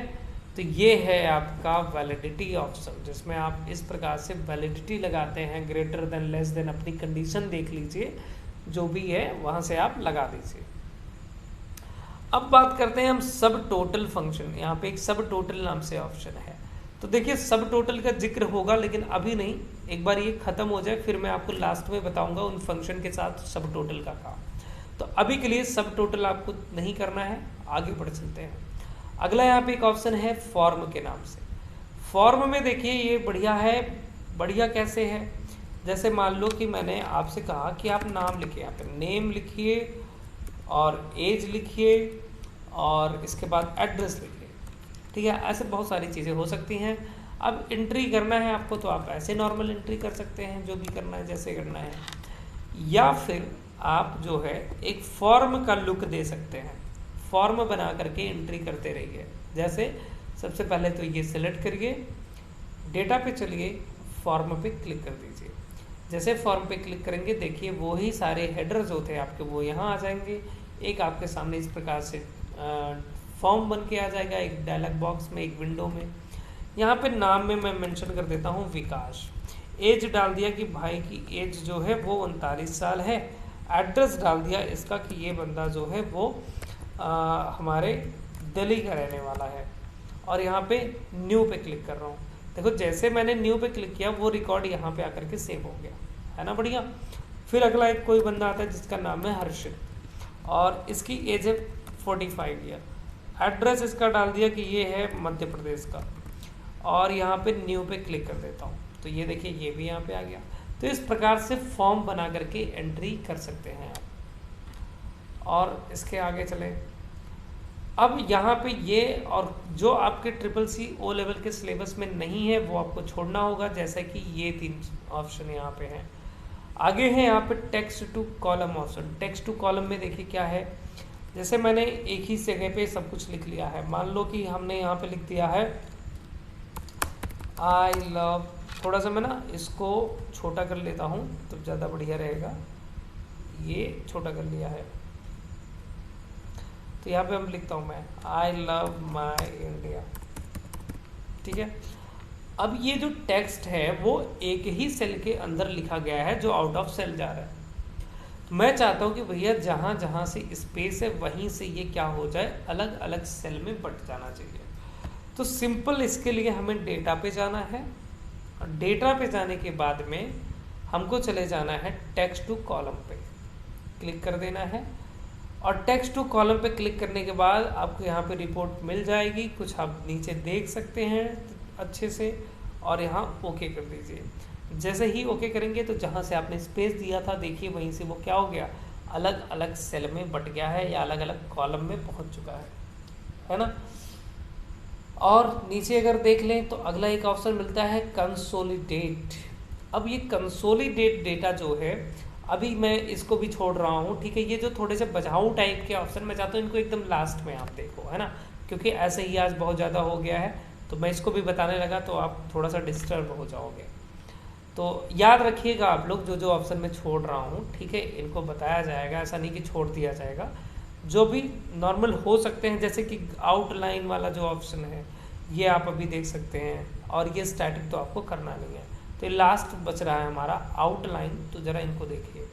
तो ये है आपका वैलिडिटी ऑप्शन, जिसमें आप इस प्रकार से वैलिडिटी लगाते हैं। ग्रेटर देन, लेस देन, अपनी कंडीशन देख लीजिए, जो भी है वहां से आप लगा दीजिए। अब बात करते हैं हम सब टोटल फंक्शन। यहाँ पे एक सब टोटल नाम से ऑप्शन है, तो देखिए सब टोटल का जिक्र होगा लेकिन अभी नहीं, एक बार ये खत्म हो जाए फिर मैं आपको लास्ट में बताऊंगा उन फंक्शन के साथ सब टोटल का काम। तो अभी के लिए सब टोटल आपको नहीं करना है, आगे बढ़ चलते हैं। अगला यहाँ पे एक ऑप्शन है फॉर्म के नाम से। फॉर्म में देखिए ये बढ़िया है, बढ़िया कैसे है, जैसे मान लो कि मैंने आपसे कहा कि आप नाम लिखिए, यहाँ पे नेम लिखिए और एज लिखिए और इसके बाद एड्रेस लिखिए। ठीक है, ऐसे बहुत सारी चीज़ें हो सकती हैं। अब एंट्री करना है आपको तो आप ऐसे नॉर्मल एंट्री कर सकते हैं, जो भी करना है जैसे करना है, या फिर आप जो है एक फॉर्म का लुक दे सकते हैं, फॉर्म बना करके एंट्री करते रहिए। जैसे सबसे पहले तो ये सिलेक्ट करिए, डेटा पे चलिए, फॉर्म पे क्लिक कर दीजिए। जैसे फॉर्म पे क्लिक करेंगे देखिए वही सारे हेडर्स होते हैं आपके वो यहाँ आ जाएंगे। एक आपके सामने इस प्रकार से फॉर्म बन के आ जाएगा, एक डायलॉग बॉक्स में, एक विंडो में। यहाँ पे नाम में मैं मेंशन कर देता हूँ विकास। एज डाल दिया कि भाई की एज जो है वो 39 साल है। एड्रेस डाल दिया इसका कि ये बंदा जो है वो हमारे दिल्ली का रहने वाला है। और यहाँ पे न्यू पे क्लिक कर रहा हूँ। देखो जैसे मैंने न्यू पे क्लिक किया वो रिकॉर्ड यहाँ पे आकर के सेव हो गया, है ना, बढ़िया। फिर अगला एक कोई बंदा आता है जिसका नाम है हर्षित और इसकी एज है 45 ईयर। एड्रेस इसका डाल दिया कि ये है मध्य प्रदेश का और यहाँ पे न्यू पे क्लिक कर देता हूँ तो ये देखिए ये भी यहाँ पे आ गया। तो इस प्रकार से फॉर्म बना करके एंट्री कर सकते हैं आप। और इसके आगे चलें, अब यहाँ पे ये और जो आपके CCC O लेवल के सिलेबस में नहीं है वो आपको छोड़ना होगा, जैसे कि ये 3 ऑप्शन यहाँ पे हैं। आगे है यहाँ पे text to column option. Text to column में देखिए क्या है, जैसे मैंने एक ही जगह पे सब कुछ लिख लिया है। मान लो कि हमने यहाँ पे लिख दिया है आई लव, थोड़ा सा मैं ना इसको छोटा कर लेता हूँ तो ज़्यादा बढ़िया रहेगा। ये छोटा कर लिया है, तो यहाँ पे हम लिखता हूँ मैं आई लव माई इंडिया। ठीक है, अब ये जो टेक्स्ट है वो एक ही सेल के अंदर लिखा गया है जो आउट ऑफ सेल जा रहा है। तो मैं चाहता हूँ कि भैया जहाँ जहाँ से स्पेस है वहीं से ये क्या हो जाए, अलग अलग सेल में बट जाना चाहिए। तो सिंपल इसके लिए हमें डेटा पे जाना है, और डेटा पे जाने के बाद में हमको चले जाना है टेक्स्ट टू कॉलम पे, क्लिक कर देना है। और टेक्स्ट टू कॉलम पे क्लिक करने के बाद आपको यहाँ पे रिपोर्ट मिल जाएगी, कुछ आप नीचे देख सकते हैं अच्छे से, और यहाँ ओके कर दीजिए। जैसे ही ओके करेंगे तो जहाँ से आपने स्पेस दिया था देखिए वहीं से वो क्या हो गया, अलग अलग सेल में बट गया है या अलग अलग कॉलम में पहुँच चुका है ना। और नीचे अगर देख लें तो अगला एक ऑप्शन मिलता है कंसोलिडेट। अब ये कंसोलिडेट डेटा जो है, अभी मैं इसको भी छोड़ रहा हूँ, ठीक है। ये जो थोड़े से बचाऊ टाइप के ऑप्शन मैं चाहता हूँ इनको एकदम लास्ट में आप देखो, है ना, क्योंकि ऐसे ही आज बहुत ज़्यादा हो गया है तो मैं इसको भी बताने लगा तो आप थोड़ा सा डिस्टर्ब हो जाओगे। तो याद रखिएगा आप लोग जो जो ऑप्शन मैं छोड़ रहा हूँ, ठीक है, इनको बताया जाएगा, ऐसा नहीं कि छोड़ दिया जाएगा। जो भी नॉर्मल हो सकते हैं, जैसे कि आउटलाइन वाला जो ऑप्शन है ये आप अभी देख सकते हैं, और ये स्टैटिक तो आपको करना नहीं है। तो ये लास्ट बच रहा है हमारा आउटलाइन, तो ज़रा इनको देखिए।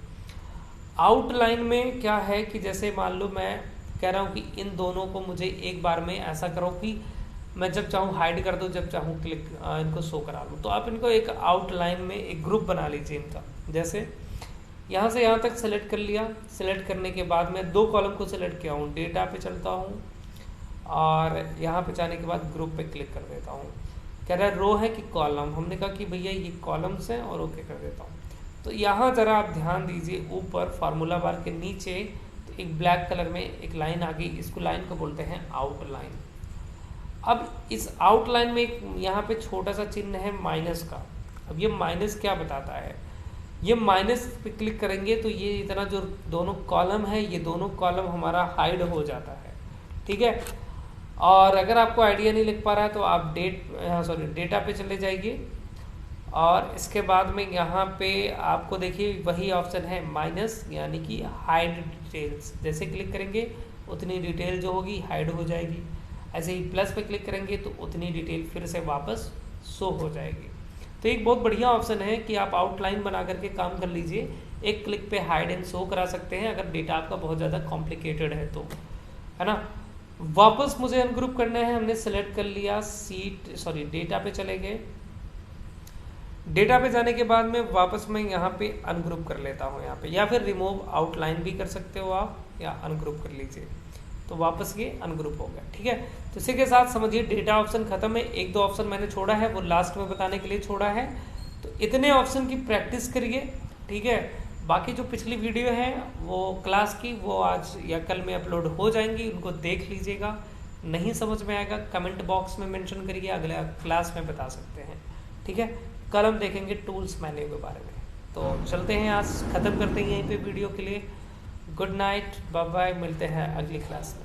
आउटलाइन में क्या है कि जैसे मान लो मैं कह रहा हूँ कि इन दोनों को मुझे एक बार में ऐसा करो कि मैं जब चाहूँ हाइड कर दूँ, जब चाहूँ क्लिक इनको शो करा लूँ। तो आप इनको एक आउटलाइन में एक ग्रुप बना लीजिए इनका। जैसे यहाँ से यहाँ तक सेलेक्ट कर लिया, सेलेक्ट करने के बाद मैं दो कॉलम को सेलेक्ट किया हूँ, डेटा पे चलता हूँ और यहाँ पे जाने के बाद ग्रुप पे क्लिक कर देता हूँ। कह रहा है रो है कि कॉलम, हमने कहा कि भैया ये कॉलम्स हैं और ओके कर देता हूँ। तो यहाँ ज़रा आप ध्यान दीजिए, ऊपर फार्मूला बार के नीचे तो एक ब्लैक कलर में एक लाइन आ गई, इसको लाइन को बोलते हैं आउटलाइन। अब इस आउटलाइन में एक यहाँ पे छोटा सा चिन्ह है माइनस का। अब ये माइनस क्या बताता है, ये माइनस पे क्लिक करेंगे तो ये इतना जो दोनों कॉलम है ये दोनों कॉलम हमारा हाइड हो जाता है, ठीक है। और अगर आपको आइडिया नहीं लग पा रहा है तो आप डेटा पे चले जाइए, और इसके बाद में यहाँ पे आपको देखिए वही ऑप्शन है माइनस, यानी कि हाइड डिटेल्स। जैसे क्लिक करेंगे उतनी डिटेल जो होगी हाइड हो जाएगी। ऐसे ही प्लस पे क्लिक करेंगे तो उतनी डिटेल फिर से वापस शो हो जाएगी। तो एक बहुत बढ़िया ऑप्शन है कि आप आउटलाइन बना करके काम कर लीजिए, एक क्लिक पे हाइड एंड शो करा सकते हैं अगर डेटा आपका बहुत ज़्यादा कॉम्प्लिकेटेड है तो, है ना। वापस मुझे अनग्रुप करना है, हमने सेलेक्ट कर लिया, डेटा पे चले गए। डेटा पे जाने के बाद में वापस मैं यहाँ पे अनग्रुप कर लेता हूँ यहाँ पे, या फिर रिमूव आउटलाइन भी कर सकते हो आप, या अनग्रुप कर लीजिए तो वापस ये अनग्रुप हो गया, ठीक है। तो इसी के साथ समझिए डेटा ऑप्शन खत्म है। एक दो ऑप्शन मैंने छोड़ा है वो लास्ट में बताने के लिए छोड़ा है। तो इतने ऑप्शन की प्रैक्टिस करिए, ठीक है। बाकी जो पिछली वीडियो है वो क्लास की वो आज या कल में अपलोड हो जाएंगी, उनको देख लीजिएगा। नहीं समझ में आएगा कमेंट बॉक्स में मेंशन करिए, अगले क्लास में बता सकते हैं, ठीक है। कल हम देखेंगे टूल्स मेन्यू के बारे में। तो चलते हैं, आज ख़त्म करते हैं यहीं पे वीडियो के लिए। गुड नाइट, बाय बाय, मिलते हैं अगली क्लास में।